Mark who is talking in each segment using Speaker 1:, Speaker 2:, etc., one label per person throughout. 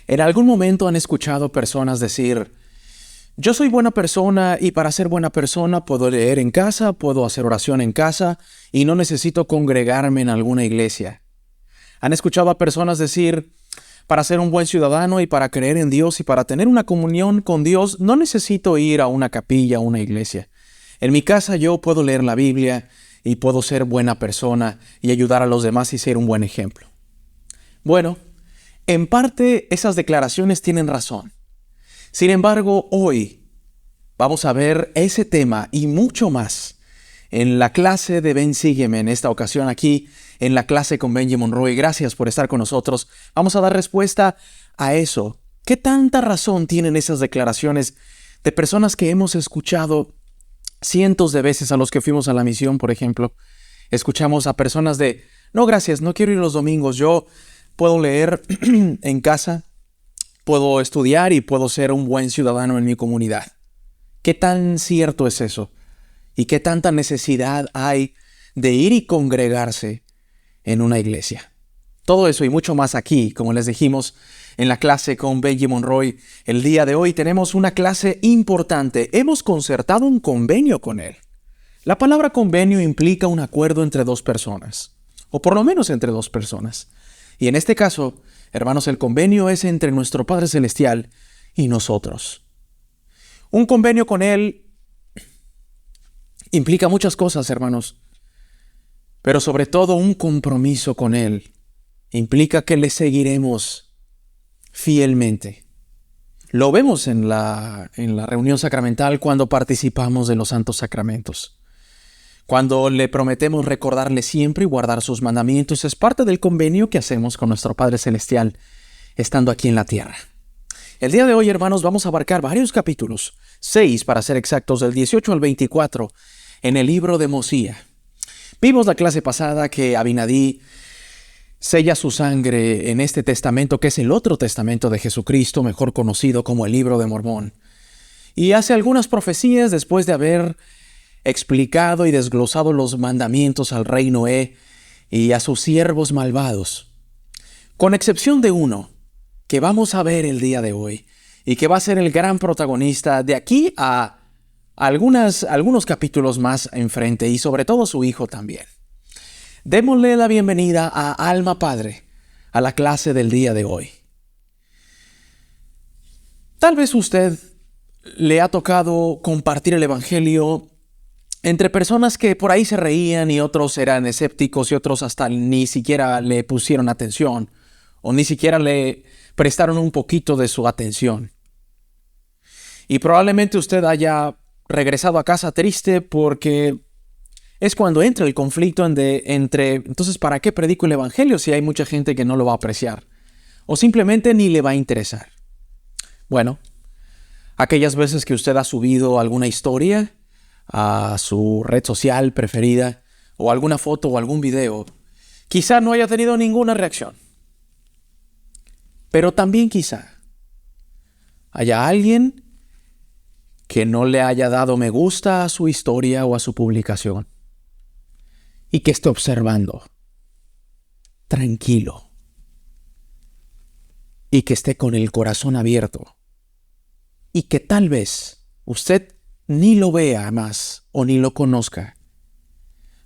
Speaker 1: ¿En algún momento han escuchado personas decir, yo soy buena persona y para ser buena persona puedo leer en casa, puedo hacer oración en casa y no necesito congregarme en alguna iglesia? ¿Han escuchado a personas decir, para ser un buen ciudadano y para creer en Dios y para tener una comunión con Dios, no necesito ir a una capilla o una iglesia? En mi casa yo puedo leer la Biblia y puedo ser buena persona y ayudar a los demás y ser un buen ejemplo. Bueno, en parte esas declaraciones tienen razón. Sin embargo, hoy vamos a ver ese tema y mucho más en la clase de Ven Sígueme, en esta ocasión aquí en la clase con Benji Monroy. Gracias por estar con nosotros. Vamos a dar respuesta a eso. ¿Qué tanta razón tienen esas declaraciones de personas que hemos escuchado cientos de veces? A los que fuimos a la misión, por ejemplo, escuchamos a personas de, no gracias, no quiero ir los domingos, yo puedo leer en casa, puedo estudiar y puedo ser un buen ciudadano en mi comunidad. ¿Qué tan cierto es eso? ¿Y qué tanta necesidad hay de ir y congregarse en una iglesia? Todo eso y mucho más aquí, como les dijimos, en la clase con Benji Monroy. El día de hoy tenemos una clase importante. Hemos concertado un convenio con él. La palabra convenio implica un acuerdo entre dos personas, o por lo menos entre dos personas. Y en este caso, hermanos, el convenio es entre nuestro Padre Celestial y nosotros. Un convenio con Él implica muchas cosas, hermanos, pero sobre todo un compromiso con Él implica que le seguiremos fielmente. Lo vemos en la reunión sacramental cuando participamos de los santos sacramentos. Cuando le prometemos recordarle siempre y guardar sus mandamientos, es parte del convenio que hacemos con nuestro Padre Celestial estando aquí en la tierra. El día de hoy, hermanos, vamos a abarcar varios capítulos, 6 para ser exactos, del 18 al 24, en el libro de Mosía. Vimos la clase pasada que Abinadí sella su sangre en este testamento, que es el otro testamento de Jesucristo, mejor conocido como el Libro de Mormón. Y hace algunas profecías después de haber explicado y desglosado los mandamientos al rey Noé y a sus siervos malvados, con excepción de uno que vamos a ver el día de hoy y que va a ser el gran protagonista de aquí a algunos capítulos más enfrente, y sobre todo su hijo también. Démosle la bienvenida a Alma Padre a la clase del día de hoy. Tal vez usted le ha tocado compartir el evangelio entre personas que por ahí se reían y otros eran escépticos y otros hasta ni siquiera le pusieron atención o ni siquiera le prestaron un poquito de su atención. Y probablemente usted haya regresado a casa triste porque es cuando entra el conflicto entre entonces, ¿para qué predico el evangelio si hay mucha gente que no lo va a apreciar? O simplemente ni le va a interesar. Bueno, aquellas veces que usted ha subido alguna historia a su red social preferida, o alguna foto o algún video, quizá no haya tenido ninguna reacción. Pero también quizá haya alguien que no le haya dado me gusta a su historia o a su publicación y que esté observando, tranquilo, y que esté con el corazón abierto, y que tal vez usted ni lo vea más o ni lo conozca,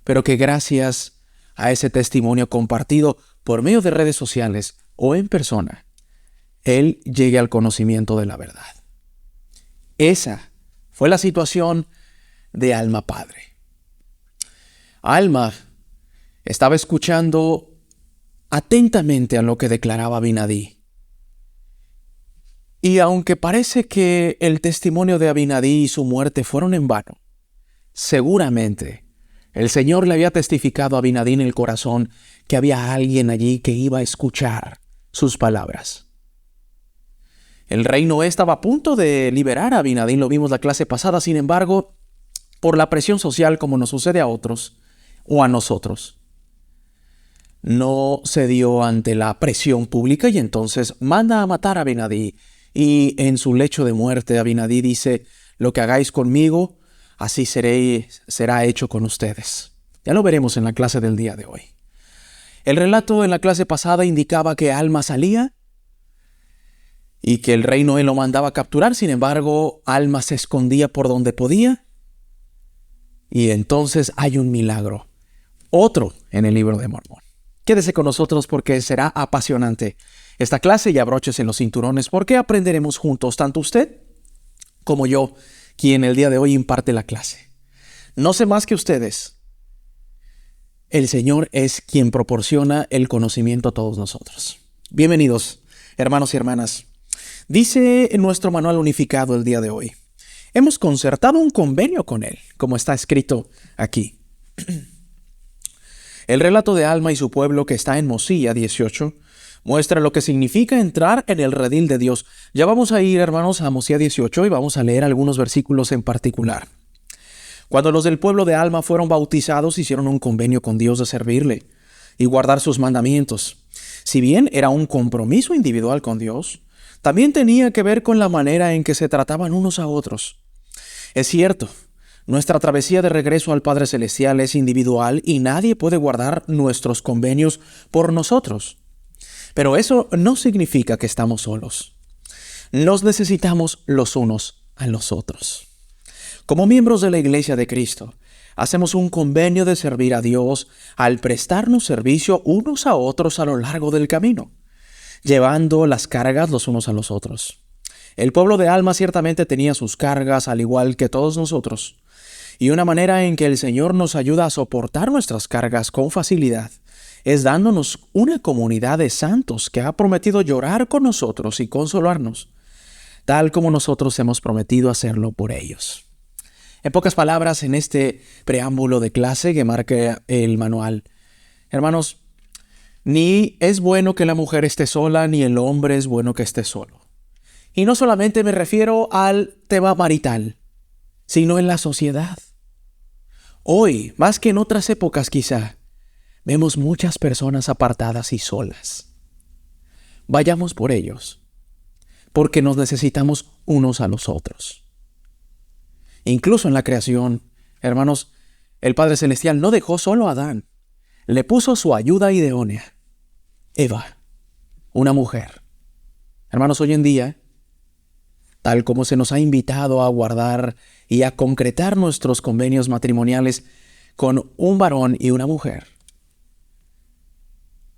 Speaker 1: pero que gracias a ese testimonio compartido por medio de redes sociales o en persona, él llegue al conocimiento de la verdad. Esa fue la situación de Alma Padre. Alma estaba escuchando atentamente a lo que declaraba Abinadí. Y aunque parece que el testimonio de Abinadí y su muerte fueron en vano, seguramente el Señor le había testificado a Abinadí en el corazón que había alguien allí que iba a escuchar sus palabras. El rey Noé estaba a punto de liberar a Abinadí, lo vimos la clase pasada. Sin embargo, por la presión social, como nos sucede a otros o a nosotros, no cedió ante la presión pública y entonces manda a matar a Abinadí. Y en su lecho de muerte, Abinadí dice, lo que hagáis conmigo, así será hecho con ustedes. Ya lo veremos en la clase del día de hoy. El relato en la clase pasada indicaba que Alma salía y que el rey Noé lo mandaba a capturar. Sin embargo, Alma se escondía por donde podía. Y entonces hay un milagro, otro en el libro de Mormón. Quédese con nosotros porque será apasionante esta clase y abróchese los cinturones porque aprenderemos juntos, tanto usted como yo, quien el día de hoy imparte la clase. No sé más que ustedes. El Señor es quien proporciona el conocimiento a todos nosotros. Bienvenidos, hermanos y hermanas. Dice en nuestro manual unificado el día de hoy: hemos concertado un convenio con Él, como está escrito aquí. El relato de Alma y su pueblo que está en Mosiah 18 muestra lo que significa entrar en el redil de Dios. Ya vamos a ir, hermanos, a Mosiah 18 y vamos a leer algunos versículos en particular. Cuando los del pueblo de Alma fueron bautizados, hicieron un convenio con Dios de servirle y guardar sus mandamientos. Si bien era un compromiso individual con Dios, también tenía que ver con la manera en que se trataban unos a otros. Es cierto, nuestra travesía de regreso al Padre Celestial es individual y nadie puede guardar nuestros convenios por nosotros. Pero eso no significa que estamos solos. Nos necesitamos los unos a los otros. Como miembros de la Iglesia de Cristo, hacemos un convenio de servir a Dios al prestarnos servicio unos a otros a lo largo del camino, llevando las cargas los unos a los otros. El pueblo de Alma ciertamente tenía sus cargas al igual que todos nosotros, y una manera en que el Señor nos ayuda a soportar nuestras cargas con facilidad es dándonos una comunidad de santos que ha prometido llorar con nosotros y consolarnos, tal como nosotros hemos prometido hacerlo por ellos. En pocas palabras, en este preámbulo de clase que marca el manual, hermanos, ni es bueno que la mujer esté sola, ni el hombre es bueno que esté solo. Y no solamente me refiero al tema marital, sino en la sociedad. Hoy, más que en otras épocas quizá, vemos muchas personas apartadas y solas. Vayamos por ellos, porque nos necesitamos unos a los otros. Incluso en la creación, hermanos, el Padre Celestial no dejó solo a Adán, le puso su ayuda idónea, Eva, una mujer. Hermanos, hoy en día, tal como se nos ha invitado a guardar y a concretar nuestros convenios matrimoniales con un varón y una mujer.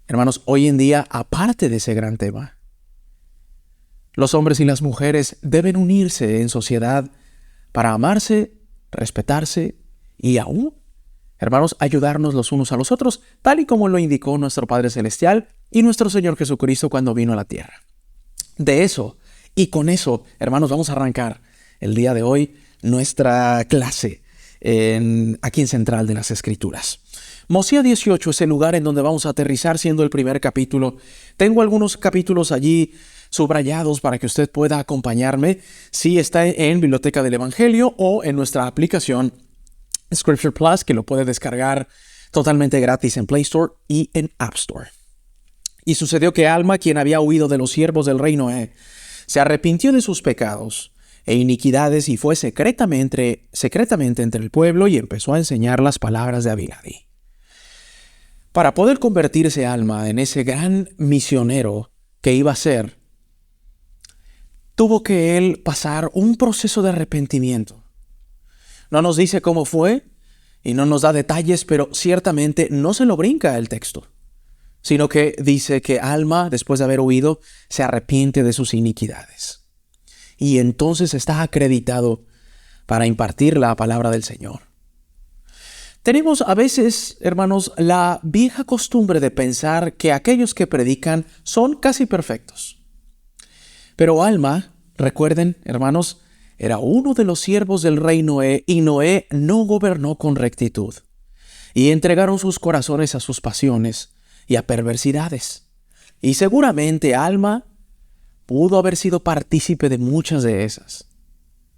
Speaker 1: Hermanos, hoy en día, aparte de ese gran tema, los hombres y las mujeres deben unirse en sociedad para amarse, respetarse y aún, hermanos, ayudarnos los unos a los otros, tal y como lo indicó nuestro Padre Celestial y nuestro Señor Jesucristo cuando vino a la tierra. De eso, y con eso, hermanos, vamos a arrancar el día de hoy nuestra clase aquí en Central de las Escrituras. Mosiah 18 es el lugar en donde vamos a aterrizar siendo el primer capítulo. Tengo algunos capítulos allí subrayados para que usted pueda acompañarme si está en Biblioteca del Evangelio o en nuestra aplicación Scripture Plus, que lo puede descargar totalmente gratis en Play Store y en App Store. Y sucedió que Alma, quien había huido de los siervos del rey Noé, se arrepintió de sus pecados e iniquidades y fue secretamente entre el pueblo y empezó a enseñar las palabras de Abiladi. Para poder convertirse Alma en ese gran misionero que iba a ser, tuvo que él pasar un proceso de arrepentimiento. No nos dice cómo fue y no nos da detalles, pero ciertamente no se lo brinca el texto, sino que dice que Alma, después de haber huido, se arrepiente de sus iniquidades. Y entonces está acreditado para impartir la palabra del Señor. Tenemos a veces, hermanos, la vieja costumbre de pensar que aquellos que predican son casi perfectos. Pero Alma, recuerden, hermanos, era uno de los siervos del rey Noé y Noé no gobernó con rectitud. Y entregaron sus corazones a sus pasiones y a perversidades. Y seguramente Alma pudo haber sido partícipe de muchas de esas.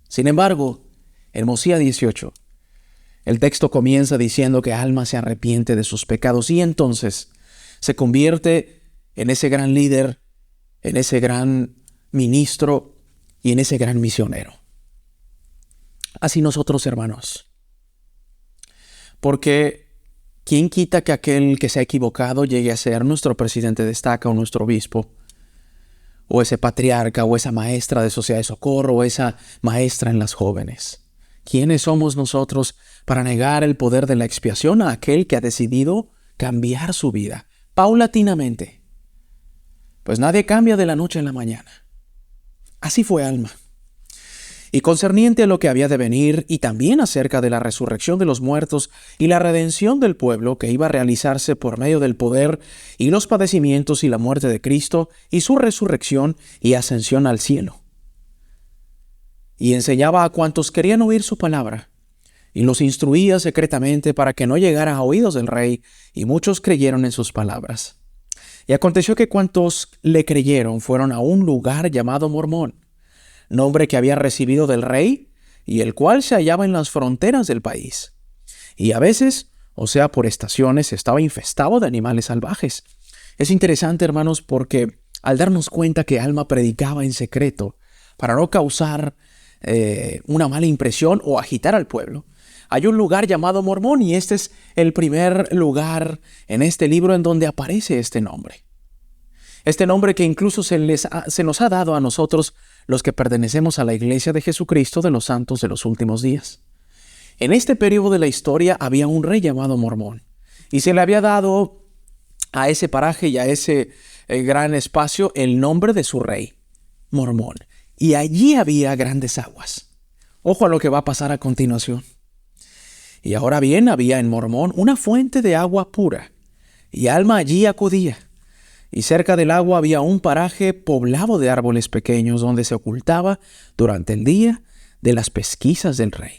Speaker 1: Sin embargo, en Mosiah 18, el texto comienza diciendo que Alma se arrepiente de sus pecados y entonces se convierte en ese gran líder, en ese gran ministro y en ese gran misionero. Así nosotros, hermanos. Porque ¿quién quita que aquel que se ha equivocado llegue a ser nuestro presidente de estaca o nuestro obispo o ese patriarca, o esa maestra de sociedad de socorro, o esa maestra en las jóvenes. ¿Quiénes somos nosotros para negar el poder de la expiación a aquel que ha decidido cambiar su vida paulatinamente? Pues nadie cambia de la noche a la mañana. Así fue Alma. Y concerniente a lo que había de venir, y también acerca de la resurrección de los muertos y la redención del pueblo que iba a realizarse por medio del poder y los padecimientos y la muerte de Cristo y su resurrección y ascensión al cielo. Y enseñaba a cuantos querían oír su palabra, y los instruía secretamente para que no llegara a oídos del rey, y muchos creyeron en sus palabras. Y aconteció que cuantos le creyeron fueron a un lugar llamado Mormón, nombre que había recibido del rey, y el cual se hallaba en las fronteras del país. Y a veces, o sea, por estaciones, estaba infestado de animales salvajes. Es interesante, hermanos, porque al darnos cuenta que Alma predicaba en secreto, para no causar una mala impresión o agitar al pueblo, hay un lugar llamado Mormón, y este es el primer lugar en este libro en donde aparece este nombre. Este nombre que incluso se nos ha dado a nosotros, los que pertenecemos a la Iglesia de Jesucristo de los Santos de los Últimos Días. En este periodo de la historia había un rey llamado Mormón, y se le había dado a ese paraje y a ese gran espacio el nombre de su rey, Mormón. Y allí había grandes aguas. Ojo a lo que va a pasar a continuación. Y ahora bien, había en Mormón una fuente de agua pura, y Alma allí acudía. Y cerca del agua había un paraje poblado de árboles pequeños donde se ocultaba durante el día de las pesquisas del rey.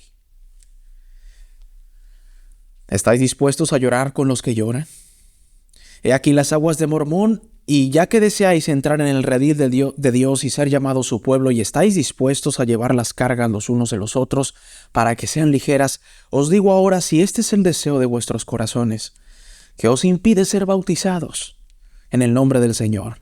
Speaker 1: ¿Estáis dispuestos a llorar con los que lloran? He aquí las aguas de Mormón, y ya que deseáis entrar en el redil de Dios y ser llamados su pueblo, y estáis dispuestos a llevar las cargas los unos de los otros para que sean ligeras, os digo ahora, si este es el deseo de vuestros corazones, que os impide ser bautizados en el nombre del Señor,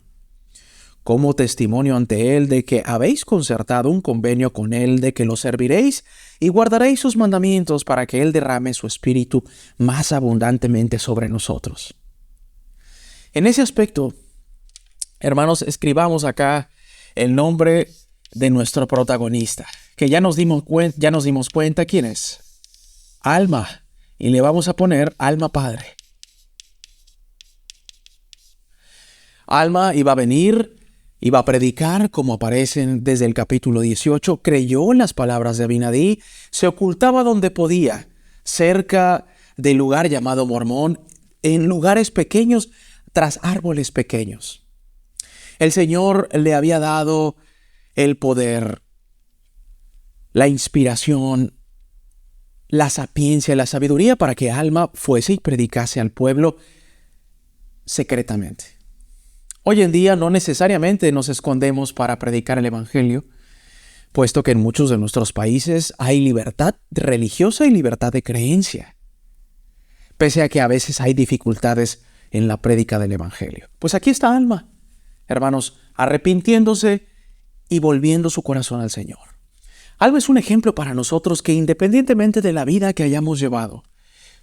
Speaker 1: como testimonio ante Él de que habéis concertado un convenio con Él, de que lo serviréis y guardaréis sus mandamientos para que Él derrame su espíritu más abundantemente sobre nosotros. En ese aspecto, hermanos, escribamos acá el nombre de nuestro protagonista, que ya nos dimos cuenta quién es. Alma, y le vamos a poner Alma Padre. Alma iba a venir, iba a predicar, como aparecen desde el capítulo 18, creyó en las palabras de Abinadí, se ocultaba donde podía, cerca del lugar llamado Mormón, en lugares pequeños, tras árboles pequeños. El Señor le había dado el poder, la inspiración, la sapiencia, la sabiduría para que Alma fuese y predicase al pueblo secretamente. Hoy en día no necesariamente nos escondemos para predicar el Evangelio, puesto que en muchos de nuestros países hay libertad religiosa y libertad de creencia, pese a que a veces hay dificultades en la prédica del Evangelio. Pues aquí está Alma, hermanos, arrepintiéndose y volviendo su corazón al Señor. Alma es un ejemplo para nosotros que independientemente de la vida que hayamos llevado,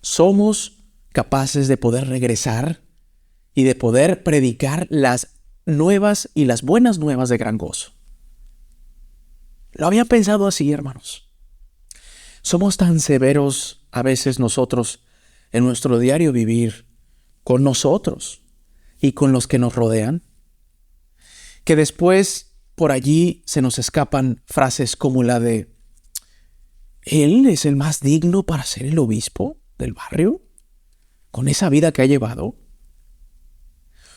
Speaker 1: somos capaces de poder regresar y de poder predicar las nuevas y las buenas nuevas de gran gozo. Lo había pensado así, hermanos. Somos tan severos a veces nosotros en nuestro diario vivir con nosotros y con los que nos rodean, que después por allí se nos escapan frases como la de ¿él es el más digno para ser el obispo del barrio? ¿Con esa vida que ha llevado?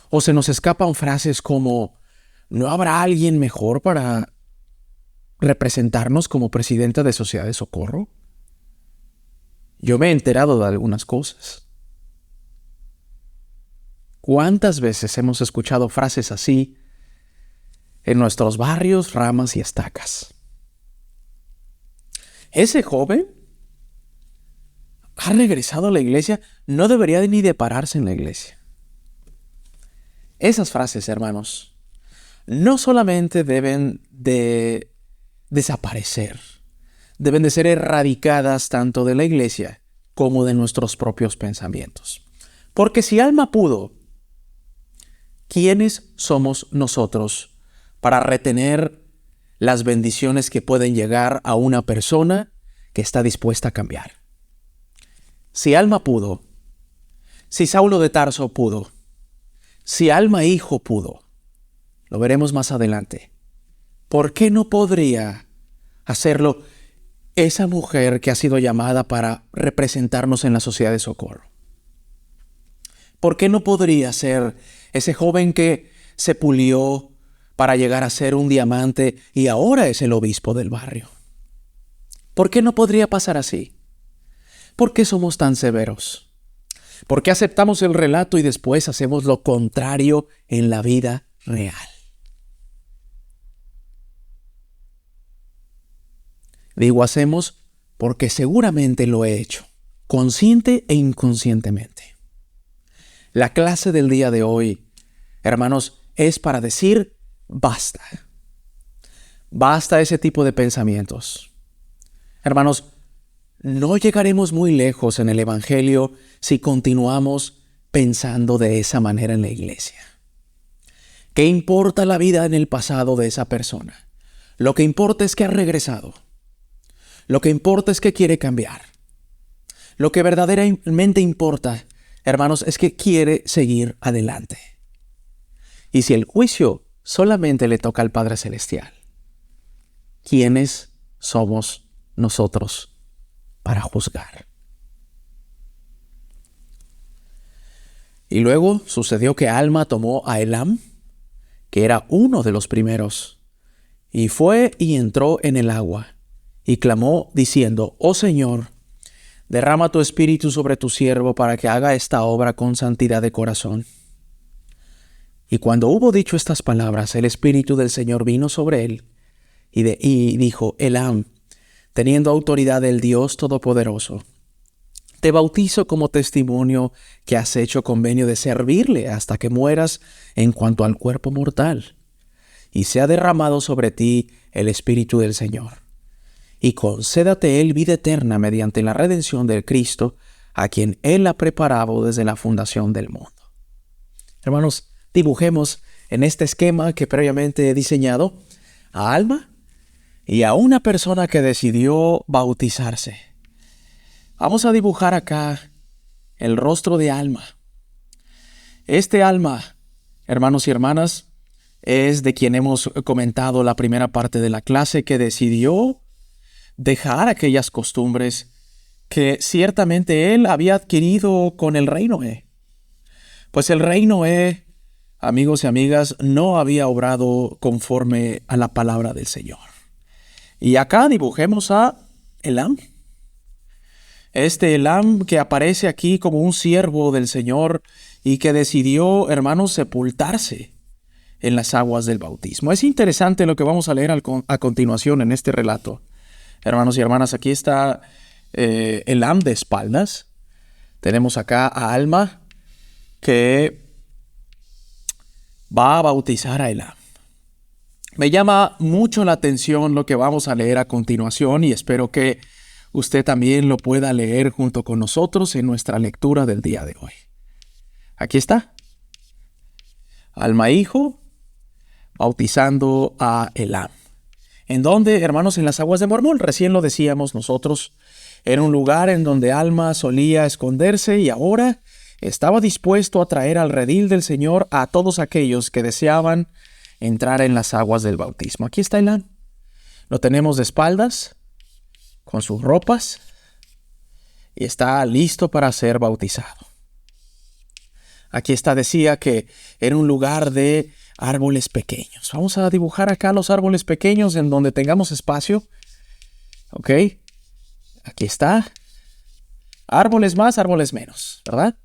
Speaker 1: O se nos escapan frases como ¿no habrá alguien mejor para representarnos como presidenta de Sociedad de Socorro? Yo me he enterado de algunas cosas. ¿Cuántas veces hemos escuchado frases así en nuestros barrios, ramas y estacas? Ese joven ha regresado a la iglesia, no debería ni de pararse en la iglesia. Esas frases, hermanos, no solamente deben de desaparecer, deben de ser erradicadas tanto de la iglesia como de nuestros propios pensamientos. Porque si Alma pudo, ¿quiénes somos nosotros para retener las bendiciones que pueden llegar a una persona que está dispuesta a cambiar. Si Alma pudo, si Saulo de Tarso pudo, si Alma hijo pudo, lo veremos más adelante, ¿por qué no podría hacerlo esa mujer que ha sido llamada para representarnos en la sociedad de socorro? ¿Por qué no podría ser ese joven que se pulió para llegar a ser un diamante y ahora es el obispo del barrio? ¿Por qué no podría pasar así? ¿Por qué somos tan severos? ¿Por qué aceptamos el relato y después hacemos lo contrario en la vida real? Digo hacemos porque seguramente lo he hecho, consciente e inconscientemente. La clase del día de hoy, hermanos, es para decir basta. Basta ese tipo de pensamientos. Hermanos, no llegaremos muy lejos en el Evangelio si continuamos pensando de esa manera en la iglesia. ¿Qué importa la vida en el pasado de esa persona? Lo que importa es que ha regresado. Lo que importa es que quiere cambiar. Lo que verdaderamente importa, hermanos, es que quiere seguir adelante. Y si el juicio solamente le toca al Padre Celestial, ¿quiénes somos nosotros para juzgar? Y luego sucedió que Alma tomó a Elam, que era uno de los primeros, y fue y entró en el agua, y clamó diciendo: Oh Señor, derrama tu espíritu sobre tu siervo para que haga esta obra con santidad de corazón. Y cuando hubo dicho estas palabras, el espíritu del Señor vino sobre él, y dijo: Elam, teniendo autoridad del Dios Todopoderoso, te bautizo como testimonio que has hecho convenio de servirle hasta que mueras en cuanto al cuerpo mortal, y sea derramado sobre ti el espíritu del Señor. Y concédate él vida eterna mediante la redención del Cristo, a quien él ha preparado desde la fundación del mundo. Hermanos, dibujemos en este esquema que previamente he diseñado a Alma y a una persona que decidió bautizarse. Vamos a dibujar acá el rostro de Alma. Este Alma, hermanos y hermanas, es de quien hemos comentado la primera parte de la clase, que decidió dejar aquellas costumbres que ciertamente él había adquirido con el rey Noé. Pues el rey Noé, amigos y amigas, no había obrado conforme a la palabra del Señor. Y acá dibujemos a Elam. Este Elam que aparece aquí como un siervo del Señor y que decidió, hermanos, sepultarse en las aguas del bautismo. Es interesante lo que vamos a leer a continuación en este relato. Hermanos y hermanas, aquí está Elam de espaldas. Tenemos acá a Alma que va a bautizar a Elam. Me llama mucho la atención lo que vamos a leer a continuación y espero que usted también lo pueda leer junto con nosotros en nuestra lectura del día de hoy. Aquí está. Alma hijo bautizando a Elam. ¿En dónde, hermanos? En las aguas de Mormón. Recién lo decíamos nosotros. Era un lugar en donde Alma solía esconderse y ahora estaba dispuesto a traer al redil del Señor a todos aquellos que deseaban entrar en las aguas del bautismo. Aquí está Elam. Lo tenemos de espaldas, con sus ropas, y está listo para ser bautizado. Aquí está, decía que era un lugar de árboles pequeños. Vamos a dibujar acá los árboles pequeños en donde tengamos espacio. ¿Ok? Aquí está. Árboles más, árboles menos, ¿verdad?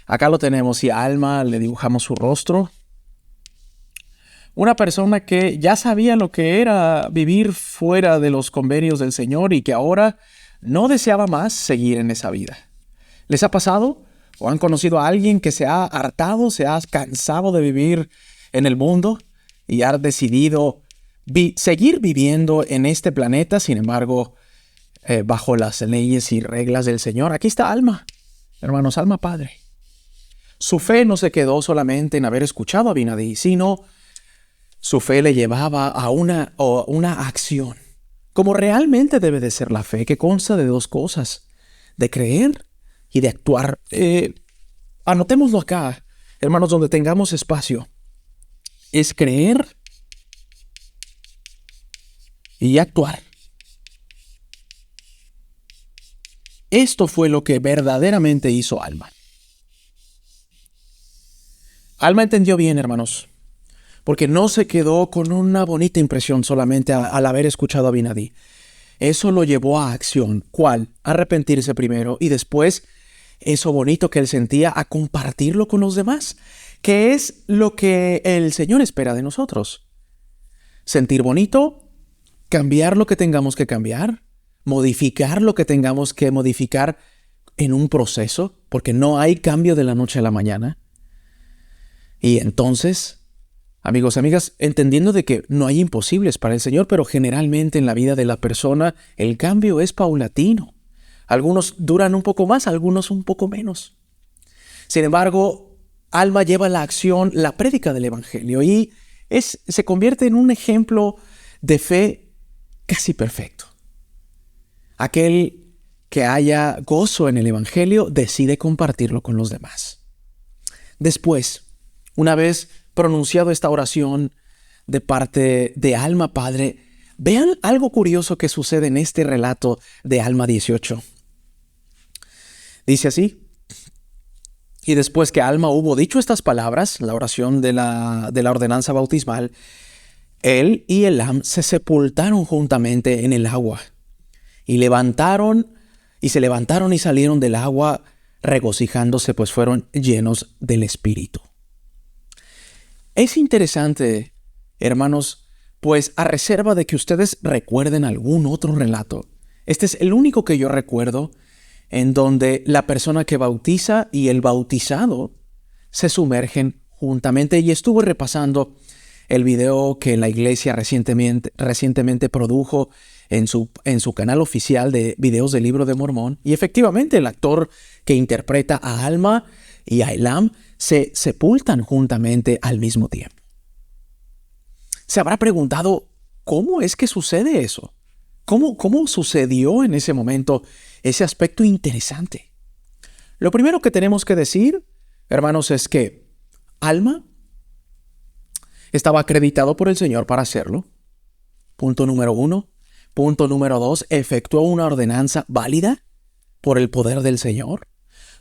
Speaker 1: Acá lo tenemos y a Alma le dibujamos su rostro. Una persona que ya sabía lo que era vivir fuera de los convenios del Señor y que ahora no deseaba más seguir en esa vida. ¿Les ha pasado? ¿O han conocido a alguien que se ha hartado, se ha cansado de vivir en el mundo y ha decidido seguir viviendo en este planeta, sin embargo, bajo las leyes y reglas del Señor? Aquí está Alma, hermanos, Alma padre. Su fe no se quedó solamente en haber escuchado a Abinadí, sino Su fe le llevaba a una acción, como realmente debe de ser la fe, que consta de dos cosas, de creer y de actuar. Anotémoslo acá, hermanos, donde tengamos espacio. Es creer y actuar. Esto fue lo que verdaderamente hizo Alma. Alma entendió bien, hermanos, porque no se quedó con una bonita impresión solamente al haber escuchado a Abinadí. Eso lo llevó a acción. ¿Cuál? Arrepentirse primero y después eso bonito que él sentía a compartirlo con los demás, que es lo que el Señor espera de nosotros. Sentir bonito, cambiar lo que tengamos que cambiar, modificar lo que tengamos que modificar en un proceso, porque no hay cambio de la noche a la mañana. Y entonces, amigos, amigas, entendiendo de que no hay imposibles para el Señor, pero generalmente en la vida de la persona el cambio es paulatino. Algunos duran un poco más, algunos un poco menos. Sin embargo, Alma lleva a la acción la prédica del Evangelio y se convierte en un ejemplo de fe casi perfecto. Aquel que haya gozo en el Evangelio decide compartirlo con los demás. Después, una vez pronunciado esta oración de parte de Alma Padre, vean algo curioso que sucede en este relato de Alma 18. Dice así: y después que Alma hubo dicho estas palabras, la oración de la ordenanza bautismal, él y Elam se sepultaron juntamente en el agua y se levantaron y salieron del agua regocijándose, pues fueron llenos del Espíritu. Es interesante, hermanos, pues a reserva de que ustedes recuerden algún otro relato, este es el único que yo recuerdo en donde la persona que bautiza y el bautizado se sumergen juntamente. Y estuve repasando el video que la iglesia recientemente produjo en su canal oficial de videos del Libro de Mormón. Y efectivamente el actor que interpreta a Alma y a Elam se sepultan juntamente al mismo tiempo. Se habrá preguntado, ¿cómo es que sucede eso? ¿Cómo sucedió en ese momento ese aspecto interesante? Lo primero que tenemos que decir, hermanos, es que Alma estaba acreditado por el Señor para hacerlo. Punto número 1. Punto número 2, efectuó una ordenanza válida por el poder del Señor.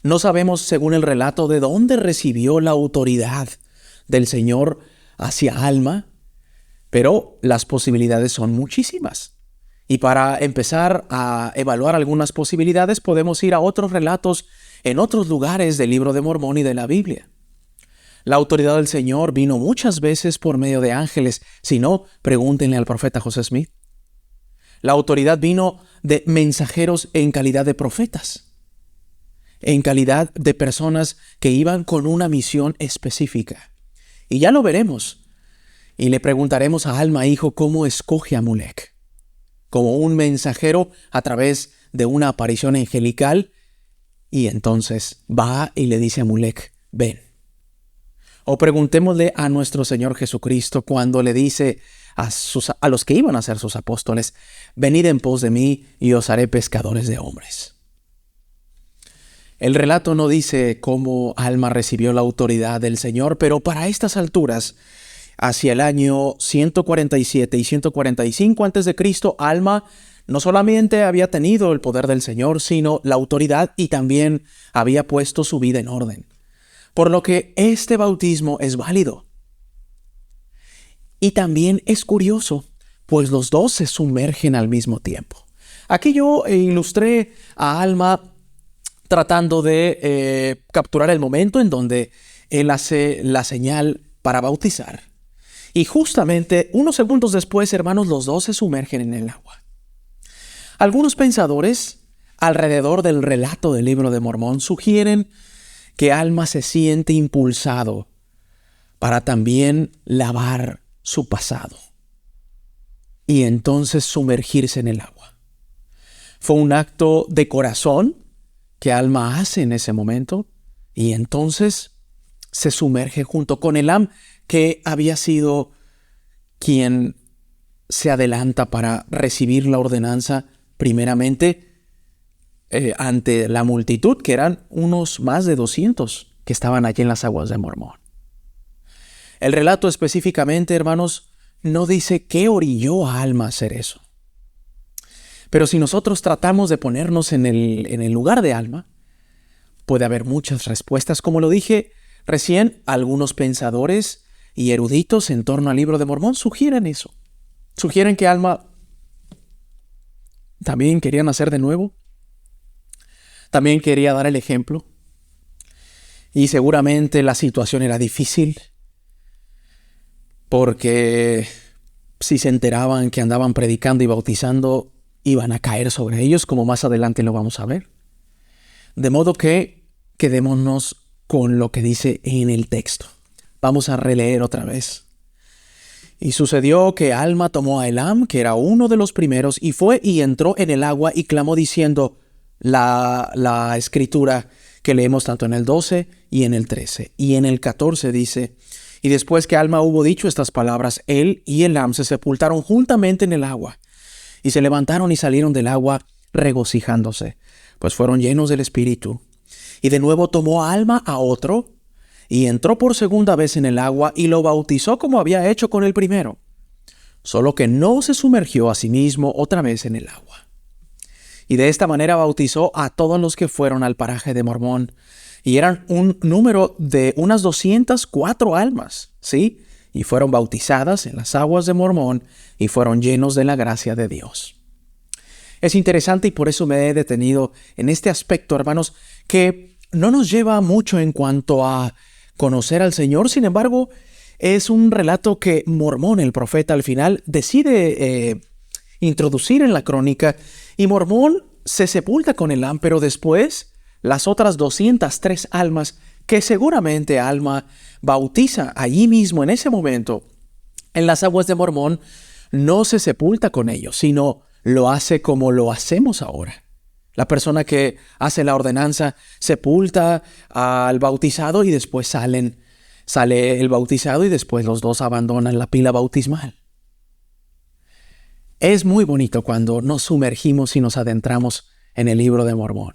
Speaker 1: No sabemos, según el relato, de dónde recibió la autoridad del Señor hacia Alma, pero las posibilidades son muchísimas. Y para empezar a evaluar algunas posibilidades, podemos ir a otros relatos en otros lugares del Libro de Mormón y de la Biblia. La autoridad del Señor vino muchas veces por medio de ángeles. Si no, pregúntenle al profeta José Smith. La autoridad vino de mensajeros en calidad de profetas, en calidad de personas que iban con una misión específica. Y ya lo veremos. Y le preguntaremos a Alma, hijo, cómo escoge a Mulek. Como un mensajero a través de una aparición angelical. Y entonces va y le dice a Mulek, ven. O preguntémosle a nuestro Señor Jesucristo cuando le dice a los que iban a ser sus apóstoles, venid en pos de mí y os haré pescadores de hombres. El relato no dice cómo Alma recibió la autoridad del Señor, pero para estas alturas, hacia el año 147 y 145 a.C., Alma no solamente había tenido el poder del Señor, sino la autoridad y también había puesto su vida en orden. Por lo que este bautismo es válido. Y también es curioso, pues los dos se sumergen al mismo tiempo. Aquí yo ilustré a Alma tratando de capturar el momento en donde él hace la señal para bautizar. Y justamente unos segundos después, hermanos, los dos se sumergen en el agua. Algunos pensadores alrededor del relato del Libro de Mormón sugieren que Alma se siente impulsado para también lavar su pasado y entonces sumergirse en el agua. Fue un acto de corazón que Alma hace en ese momento y entonces se sumerge junto con Elam, que había sido quien se adelanta para recibir la ordenanza primeramente ante la multitud, que eran unos más de 200 que estaban allí en las aguas de Mormón. El relato específicamente, hermanos, no dice qué orilló a Alma a hacer eso. Pero si nosotros tratamos de ponernos en el lugar de Alma, puede haber muchas respuestas. Como lo dije recién, algunos pensadores y eruditos en torno al Libro de Mormón sugieren eso. Sugieren que Alma también quería nacer de nuevo. También quería dar el ejemplo. Y seguramente la situación era difícil, porque si se enteraban que andaban predicando y bautizando, iban a caer sobre ellos, como más adelante lo vamos a ver. De modo que quedémonos con lo que dice en el texto. Vamos a releer otra vez. Y sucedió que Alma tomó a Elam, que era uno de los primeros, y fue y entró en el agua y clamó diciendo, la escritura que leemos tanto en el 12 y en el 13. Y en el 14 dice, y después que Alma hubo dicho estas palabras, él y Elam se sepultaron juntamente en el agua, y se levantaron y salieron del agua regocijándose, pues fueron llenos del Espíritu. Y de nuevo tomó Alma a otro, y entró por segunda vez en el agua, y lo bautizó como había hecho con el primero, solo que no se sumergió a sí mismo otra vez en el agua. Y de esta manera bautizó a todos los que fueron al paraje de Mormón, y eran un número de unas 204 almas, ¿sí? Y fueron bautizadas en las aguas de Mormón, y fueron llenos de la gracia de Dios. Es interesante, y por eso me he detenido en este aspecto, hermanos, que no nos lleva mucho en cuanto a conocer al Señor. Sin embargo, es un relato que Mormón, el profeta, al final decide introducir en la crónica, y Mormón se sepulta con Elam, pero después las otras 203 almas que seguramente Alma bautiza allí mismo en ese momento en las aguas de Mormón, no se sepulta con ellos, sino lo hace como lo hacemos ahora. La persona que hace la ordenanza sepulta al bautizado y después sale el bautizado y después los dos abandonan la pila bautismal. Es muy bonito cuando nos sumergimos y nos adentramos en el Libro de Mormón.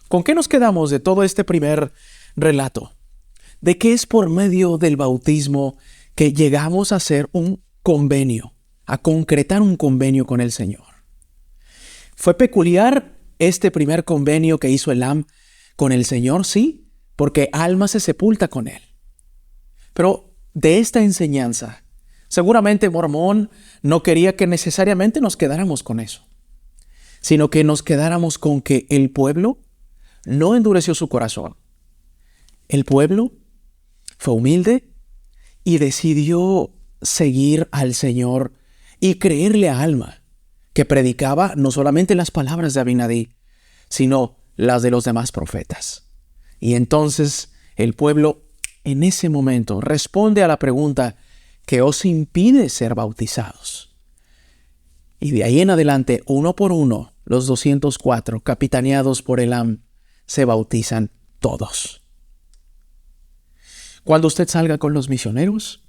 Speaker 1: ¿Con qué nos quedamos de todo este primer relato? De que es por medio del bautismo que llegamos a hacer un convenio, a concretar un convenio con el Señor. ¿Fue peculiar este primer convenio que hizo Elam con el Señor? Sí, porque Alma se sepulta con él. Pero de esta enseñanza, seguramente Mormón no quería que necesariamente nos quedáramos con eso, sino que nos quedáramos con que el pueblo no endureció su corazón. El pueblo fue humilde y decidió seguir al Señor y creerle a Alma, que predicaba no solamente las palabras de Abinadí, sino las de los demás profetas. Y entonces el pueblo en ese momento responde a la pregunta que os impide ser bautizados. Y de ahí en adelante, uno por uno, los 204, capitaneados por Elam, se bautizan todos. Cuando usted salga con los misioneros,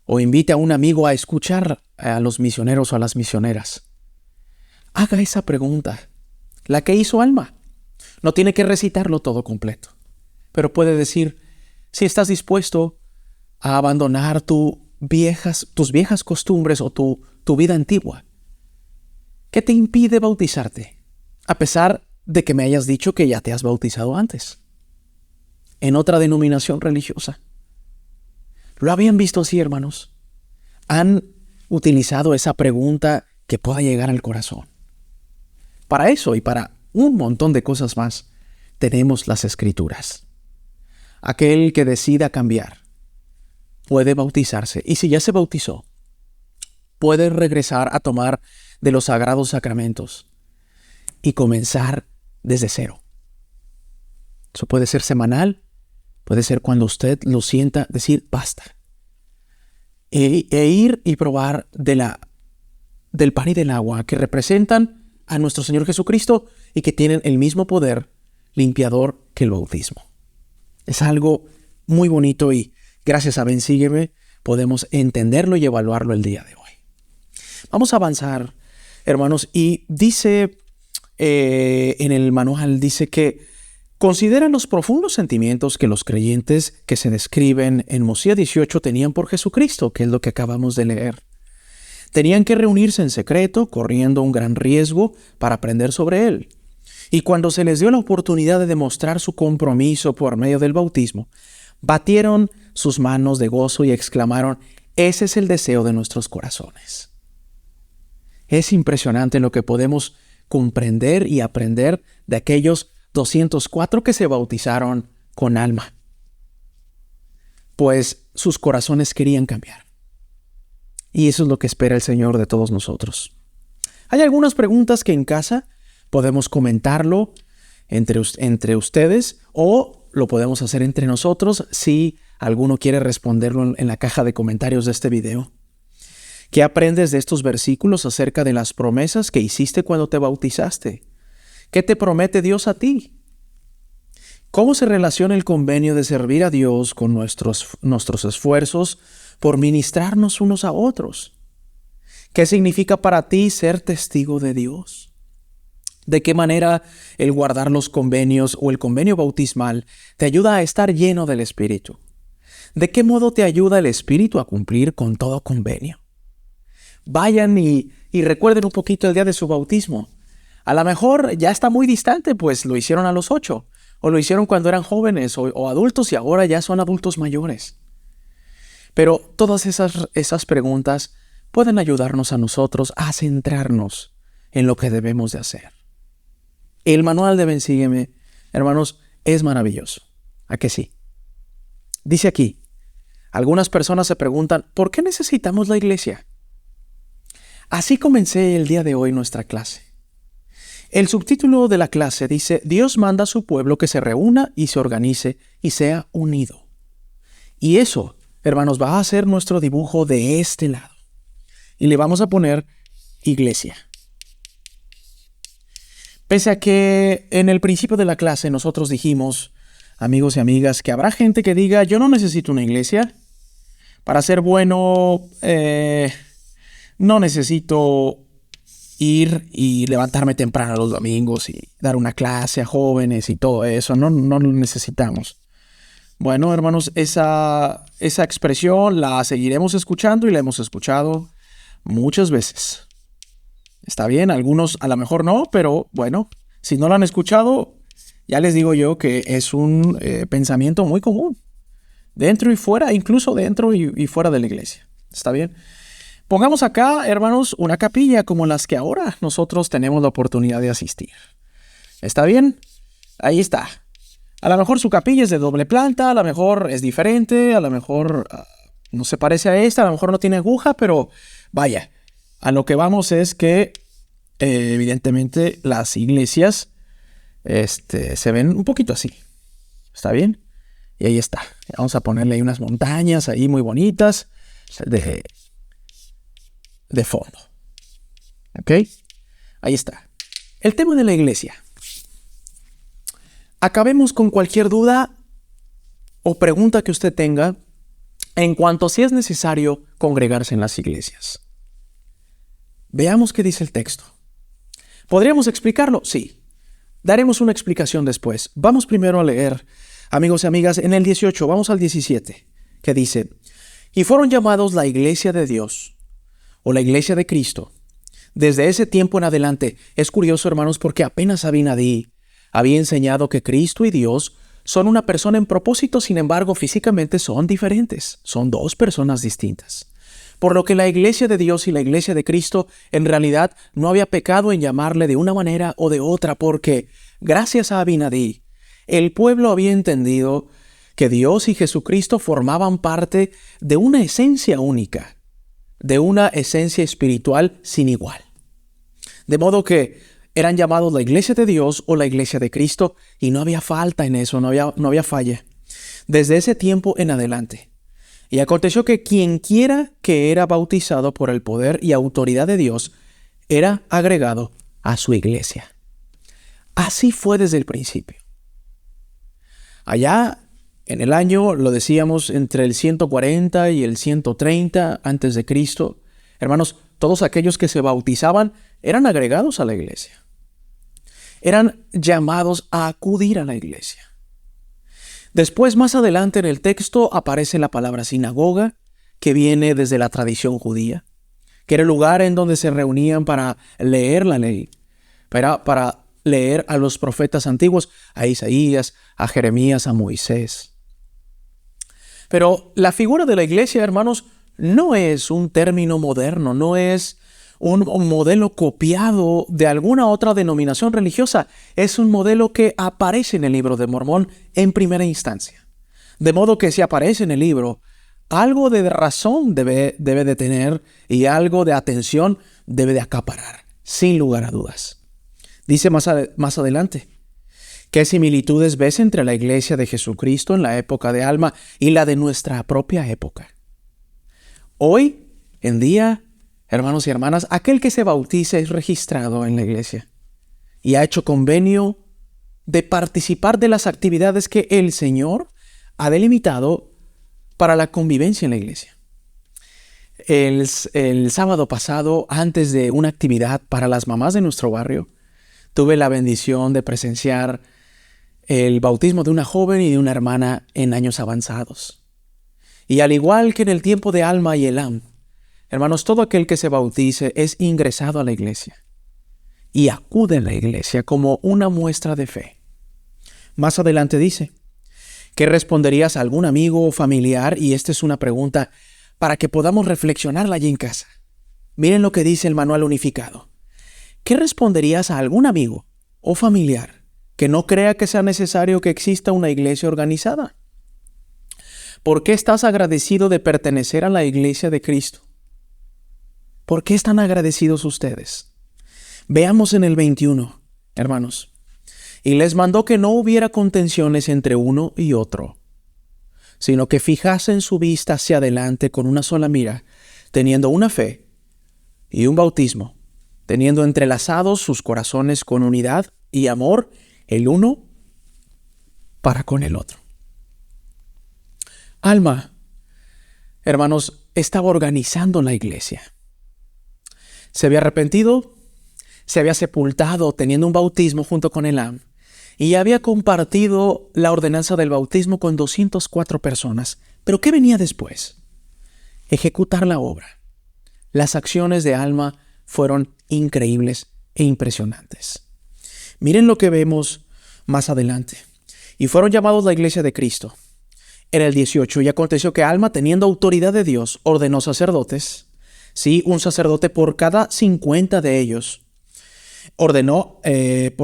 Speaker 1: o invite a un amigo a escuchar a los misioneros o a las misioneras, haga esa pregunta, la que hizo Alma. No tiene que recitarlo todo completo, pero puede decir, si estás dispuesto a abandonar tus viejas costumbres o tu vida antigua, ¿qué te impide bautizarte? A pesar de que me hayas dicho que ya te has bautizado antes, en otra denominación religiosa. ¿Lo habían visto así, hermanos? ¿Han utilizado esa pregunta que pueda llegar al corazón? Para eso y para un montón de cosas más, tenemos las Escrituras. Aquel que decida cambiar puede bautizarse, y si ya se bautizó, puede regresar a tomar de los sagrados sacramentos y comenzar desde cero. Eso puede ser semanal, puede ser cuando usted lo sienta, decir basta. E ir y probar del pan y del agua que representan a nuestro Señor Jesucristo y que tienen el mismo poder limpiador que el bautismo. Es algo muy bonito y gracias a Ven Sígueme podemos entenderlo y evaluarlo el día de hoy. Vamos a avanzar, hermanos, y dice en el manual, dice que consideran los profundos sentimientos que los creyentes que se describen en Mosía 18 tenían por Jesucristo, que es lo que acabamos de leer. Tenían que reunirse en secreto, corriendo un gran riesgo para aprender sobre Él. Y cuando se les dio la oportunidad de demostrar su compromiso por medio del bautismo, batieron sus manos de gozo y exclamaron: ese es el deseo de nuestros corazones. Es impresionante lo que podemos comprender y aprender de aquellos 204 que se bautizaron con alma, pues sus corazones querían cambiar. Y eso es lo que espera el Señor de todos nosotros. Hay algunas preguntas que en casa podemos comentarlo entre ustedes, o lo podemos hacer entre nosotros si alguno quiere responderlo en la caja de comentarios de este video. ¿Qué aprendes de estos versículos acerca de las promesas que hiciste cuando te bautizaste? ¿Qué te promete Dios a ti? ¿Cómo se relaciona el convenio de servir a Dios con nuestros esfuerzos por ministrarnos unos a otros? ¿Qué significa para ti ser testigo de Dios? ¿De qué manera el guardar los convenios o el convenio bautismal te ayuda a estar lleno del Espíritu? ¿De qué modo te ayuda el Espíritu a cumplir con todo convenio? Vayan y recuerden un poquito el día de su bautismo. A lo mejor ya está muy distante, pues lo hicieron a los 8, o lo hicieron cuando eran jóvenes o adultos y ahora ya son adultos mayores. Pero todas esas preguntas pueden ayudarnos a nosotros a centrarnos en lo que debemos de hacer. El manual de Ven Sígueme, hermanos, es maravilloso. ¿A que sí? Dice aquí, algunas personas se preguntan, ¿por qué necesitamos la iglesia? Así comencé el día de hoy nuestra clase. El subtítulo de la clase dice: Dios manda a su pueblo que se reúna y se organice y sea unido. Y eso, hermanos, va a ser nuestro dibujo de este lado. Y le vamos a poner iglesia. Pese a que en el principio de la clase nosotros dijimos, amigos y amigas, que habrá gente que diga: yo no necesito una iglesia. Para ser bueno, no necesito ir y levantarme temprano los domingos y dar una clase a jóvenes y todo eso. No lo necesitamos. Bueno, hermanos, esa expresión la seguiremos escuchando y la hemos escuchado muchas veces. Está bien, algunos a lo mejor no, pero bueno, si no lo han escuchado, ya les digo yo que es un pensamiento muy común. Dentro y fuera, incluso dentro y fuera de la iglesia. ¿Está bien? Pongamos acá, hermanos, una capilla como las que ahora nosotros tenemos la oportunidad de asistir. ¿Está bien? Ahí está. A lo mejor su capilla es de doble planta, a lo mejor es diferente, a lo mejor no se parece a esta, a lo mejor no tiene aguja, pero vaya, a lo que vamos es que evidentemente las iglesias se ven un poquito así. ¿Está bien? Y ahí está. Vamos a ponerle ahí unas montañas ahí muy bonitas de fondo. ¿Ok? Ahí está. El tema de la iglesia. Acabemos con cualquier duda o pregunta que usted tenga en cuanto a si es necesario congregarse en las iglesias. Veamos qué dice el texto. ¿Podríamos explicarlo? Sí. Daremos una explicación después. Vamos primero a leer, amigos y amigas, en el 18, vamos al 17, que dice: y fueron llamados la iglesia de Dios, o la iglesia de Cristo. Desde ese tiempo en adelante, es curioso, hermanos, porque apenas Abinadí había enseñado que Cristo y Dios son una persona en propósito, sin embargo, físicamente son diferentes, son dos personas distintas. Por lo que la iglesia de Dios y la iglesia de Cristo en realidad no había pecado en llamarle de una manera o de otra, porque gracias a Abinadí, el pueblo había entendido que Dios y Jesucristo formaban parte de una esencia única, de una esencia espiritual sin igual. De modo que eran llamados la iglesia de Dios o la iglesia de Cristo, y no había falta en eso, no había falla. Desde ese tiempo en adelante. Y aconteció que quienquiera que era bautizado por el poder y autoridad de Dios era agregado a su iglesia. Así fue desde el principio. Allá En el año, lo decíamos, entre el 140 y el 130 antes de Cristo, hermanos, todos aquellos que se bautizaban eran agregados a la iglesia. Eran llamados a acudir a la iglesia. Después, más adelante en el texto, aparece la palabra sinagoga, que viene desde la tradición judía, que era el lugar en donde se reunían para leer la ley, para leer a los profetas antiguos, a Isaías, a Jeremías, a Moisés. Pero la figura de la iglesia, hermanos, no es un término moderno, no es un modelo copiado de alguna otra denominación religiosa. Es un modelo que aparece en el libro de Mormón en primera instancia. De modo que si aparece en el libro, algo de razón debe de tener y algo de atención debe de acaparar, sin lugar a dudas. Dice más adelante, ¿qué similitudes ves entre la iglesia de Jesucristo en la época de Alma y la de nuestra propia época? Hoy en día, hermanos y hermanas, aquel que se bautiza es registrado en la iglesia y ha hecho convenio de participar de las actividades que el Señor ha delimitado para la convivencia en la iglesia. El sábado pasado, antes de una actividad para las mamás de nuestro barrio, tuve la bendición de presenciar el bautismo de una joven y de una hermana en años avanzados. Y al igual que en el tiempo de Alma y Elam, hermanos, todo aquel que se bautice es ingresado a la iglesia y acude a la iglesia como una muestra de fe. Más adelante dice, ¿qué responderías a algún amigo o familiar? Y esta es una pregunta para que podamos reflexionarla allí en casa. Miren lo que dice el Manual Unificado. ¿Qué responderías a algún amigo o familiar que no crea que sea necesario que exista una iglesia organizada? ¿Por qué estás agradecido de pertenecer a la iglesia de Cristo? ¿Por qué están agradecidos ustedes? Veamos en el 21, hermanos. Y les mandó que no hubiera contenciones entre uno y otro, sino que fijasen su vista hacia adelante con una sola mira, teniendo una fe y un bautismo, teniendo entrelazados sus corazones con unidad y amor, el uno para con el otro. Alma, hermanos, estaba organizando la iglesia. Se había arrepentido, se había sepultado teniendo un bautismo junto con Elam y había compartido la ordenanza del bautismo con 204 personas. ¿Pero qué venía después? Ejecutar la obra. Las acciones de Alma fueron increíbles e impresionantes. Miren lo que vemos más adelante. Y fueron llamados la iglesia de Cristo. Era el 18, y aconteció que Alma, teniendo autoridad de Dios, ordenó sacerdotes. Sí, un sacerdote por cada 50 de ellos. Ordenó él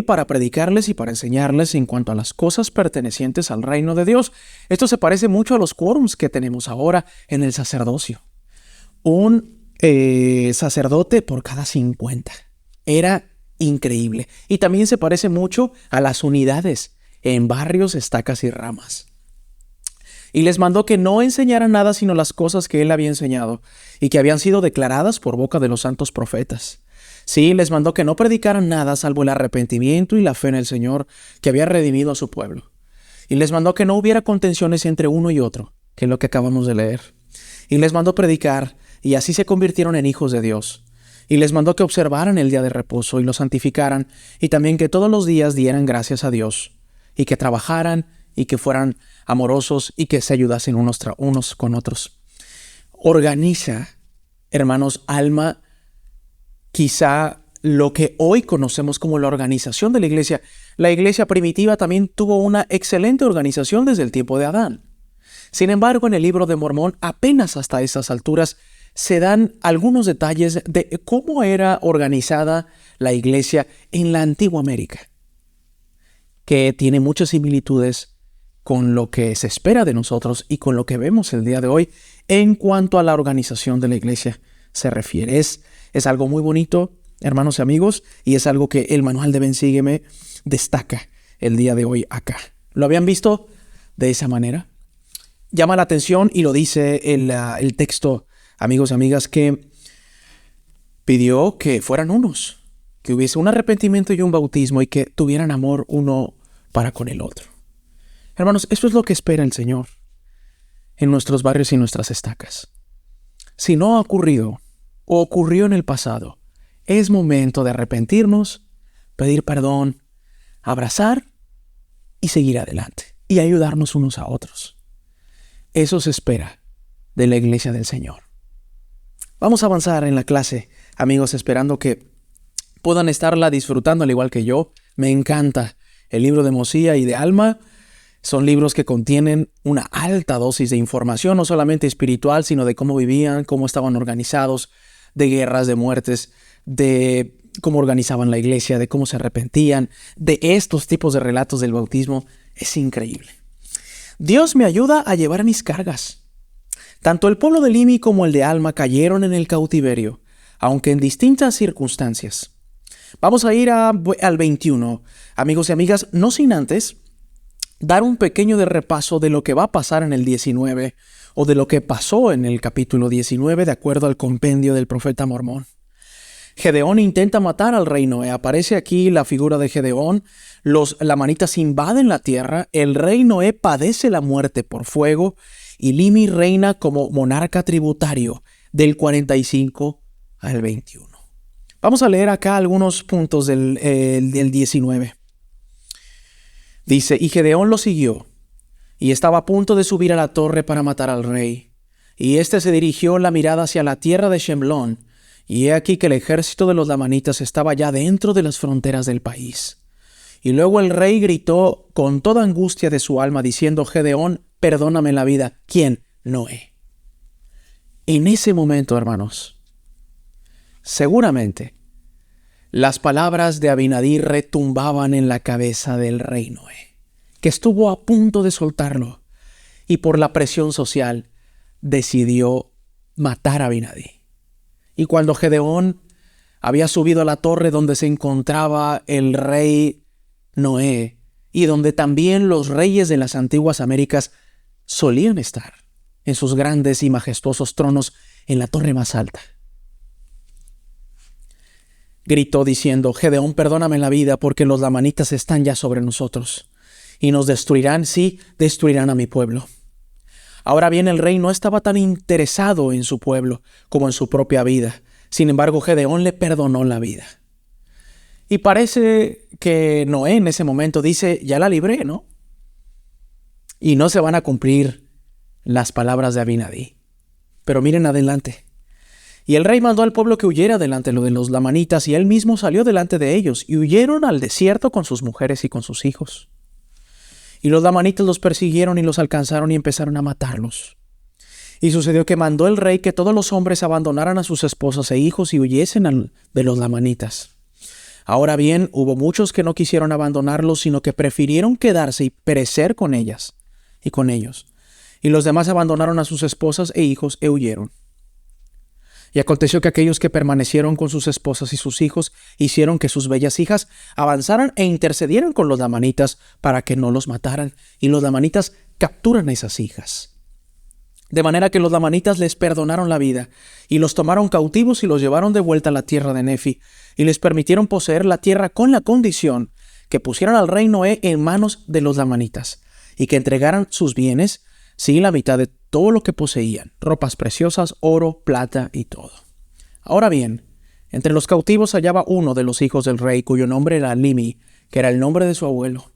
Speaker 1: para predicarles y para enseñarles en cuanto a las cosas pertenecientes al reino de Dios. Esto se parece mucho a los quórums que tenemos ahora en el sacerdocio. Un sacerdote por cada 50. Era increíble. Y también se parece mucho a las unidades en barrios, estacas y ramas. Y les mandó que no enseñaran nada sino las cosas que él había enseñado y que habían sido declaradas por boca de los santos profetas. Sí, les mandó que no predicaran nada salvo el arrepentimiento y la fe en el Señor que había redimido a su pueblo. Y les mandó que no hubiera contenciones entre uno y otro, que es lo que acabamos de leer. Y les mandó predicar, y así se convirtieron en hijos de Dios. Y les mandó que observaran el día de reposo y lo santificaran, y también que todos los días dieran gracias a Dios, y que trabajaran y que fueran amorosos y que se ayudasen unos con otros. Organiza, hermanos, Alma, quizá lo que hoy conocemos como la organización de la iglesia. La iglesia primitiva también tuvo una excelente organización desde el tiempo de Adán. Sin embargo, en el libro de Mormón, apenas hasta esas alturas, se dan algunos detalles de cómo era organizada la iglesia en la antigua América, que tiene muchas similitudes con lo que se espera de nosotros y con lo que vemos el día de hoy en cuanto a la organización de la iglesia se refiere. Es algo muy bonito, hermanos y amigos, y es algo que el manual de Ven Sígueme destaca el día de hoy acá. ¿Lo habían visto de esa manera? Llama la atención y lo dice el texto, amigos y amigas, que pidió que fueran unos, que hubiese un arrepentimiento y un bautismo y que tuvieran amor uno para con el otro. Hermanos, eso es lo que espera el Señor en nuestros barrios y nuestras estacas. Si no ha ocurrido o ocurrió en el pasado, es momento de arrepentirnos, pedir perdón, abrazar y seguir adelante y ayudarnos unos a otros. Eso se espera de la iglesia del Señor. Vamos a avanzar en la clase, amigos, esperando que puedan estarla disfrutando al igual que yo. Me encanta el libro de Mosía y de Alma. Son libros que contienen una alta dosis de información, no solamente espiritual, sino de cómo vivían, cómo estaban organizados, de guerras, de muertes, de cómo organizaban la iglesia, de cómo se arrepentían, de estos tipos de relatos del bautismo. Es increíble. Dios me ayuda a llevar mis cargas. Tanto el pueblo de Limi como el de Alma cayeron en el cautiverio, aunque en distintas circunstancias. Vamos a ir al 21, amigos y amigas, no sin antes dar un pequeño repaso de lo que va a pasar en el 19 o de lo que pasó en el capítulo 19 de acuerdo al compendio del profeta Mormón. Gedeón intenta matar al rey Noé. Aparece aquí la figura de Gedeón. Los lamanitas invaden la tierra. El rey Noé padece la muerte por fuego y Limi reina como monarca tributario del 45 al 21. Vamos a leer acá algunos puntos del 19. Dice, y Gedeón lo siguió, y estaba a punto de subir a la torre para matar al rey. Y éste se dirigió la mirada hacia la tierra de Shemlón, y he aquí que el ejército de los lamanitas estaba ya dentro de las fronteras del país. Y luego el rey gritó con toda angustia de su alma, diciendo, Gedeón, perdóname la vida. ¿Quién? Noé. En ese momento, hermanos, seguramente las palabras de Abinadí retumbaban en la cabeza del rey Noé, que estuvo a punto de soltarlo, y por la presión social decidió matar a Abinadí. Y cuando Gedeón había subido a la torre donde se encontraba el rey Noé, y donde también los reyes de las antiguas Américas solían estar, en sus grandes y majestuosos tronos en la torre más alta, gritó diciendo, Gedeón, perdóname la vida, porque los lamanitas están ya sobre nosotros, y nos destruirán, sí, destruirán a mi pueblo. Ahora bien, el rey no estaba tan interesado en su pueblo como en su propia vida. Sin embargo, Gedeón le perdonó la vida. Y parece que Noé en ese momento dice, ya la libré, ¿no? Y no se van a cumplir las palabras de Abinadí. Pero miren adelante. Y el rey mandó al pueblo que huyera delante de los lamanitas, y él mismo salió delante de ellos, y huyeron al desierto con sus mujeres y con sus hijos. Y los lamanitas los persiguieron y los alcanzaron y empezaron a matarlos. Y sucedió que mandó el rey que todos los hombres abandonaran a sus esposas e hijos y huyesen de los lamanitas. Ahora bien, hubo muchos que no quisieron abandonarlos, sino que prefirieron quedarse y perecer con ellas y con ellos. Y los demás abandonaron a sus esposas e hijos e huyeron. Y aconteció que aquellos que permanecieron con sus esposas y sus hijos hicieron que sus bellas hijas avanzaran e intercedieran con los lamanitas para que no los mataran, y los lamanitas capturan a esas hijas. De manera que los lamanitas les perdonaron la vida, y los tomaron cautivos y los llevaron de vuelta a la tierra de Nefi, y les permitieron poseer la tierra con la condición que pusieran al rey Noé en manos de los lamanitas, y que entregaran sus bienes, sí, la mitad de todo lo que poseían, ropas preciosas, oro, plata y todo. Ahora bien, entre los cautivos hallaba uno de los hijos del rey, cuyo nombre era Limi, que era el nombre de su abuelo.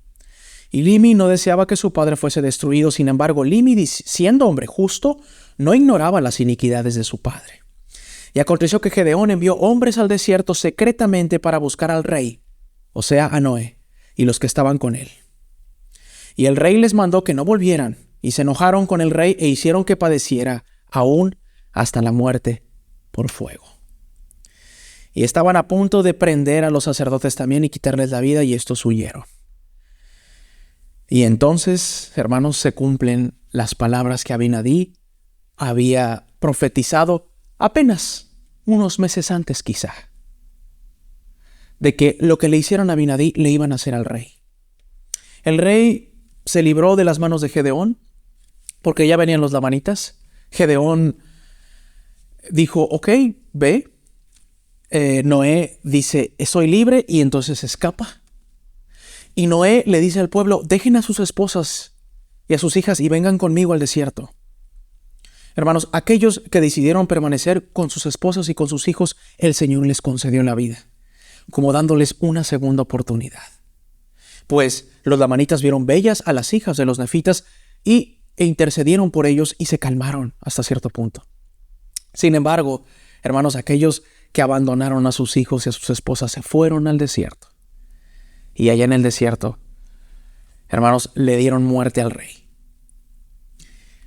Speaker 1: Y Limi no deseaba que su padre fuese destruido. Sin embargo, Limi, siendo hombre justo, no ignoraba las iniquidades de su padre. Y aconteció que Gedeón envió hombres al desierto secretamente para buscar al rey, o sea, a Noé, y los que estaban con él. Y el rey les mandó que no volvieran, y se enojaron con el rey e hicieron que padeciera aún hasta la muerte por fuego. Y estaban a punto de prender a los sacerdotes también y quitarles la vida, y estos huyeron. Y entonces, hermanos, se cumplen las palabras que Abinadí había profetizado apenas unos meses antes quizá, de que lo que le hicieron a Abinadí le iban a hacer al rey. El rey se libró de las manos de Gedeón, porque ya venían los lamanitas. Gedeón dijo, ok, ve. Noé dice, soy libre, y entonces escapa. Y Noé le dice al pueblo, dejen a sus esposas y a sus hijas y vengan conmigo al desierto. Hermanos, aquellos que decidieron permanecer con sus esposas y con sus hijos, el Señor les concedió la vida, como dándoles una segunda oportunidad. Pues los lamanitas vieron bellas a las hijas de los nefitas e intercedieron por ellos y se calmaron hasta cierto punto. Sin embargo, hermanos, aquellos que abandonaron a sus hijos y a sus esposas se fueron al desierto. Y allá en el desierto, hermanos, le dieron muerte al rey.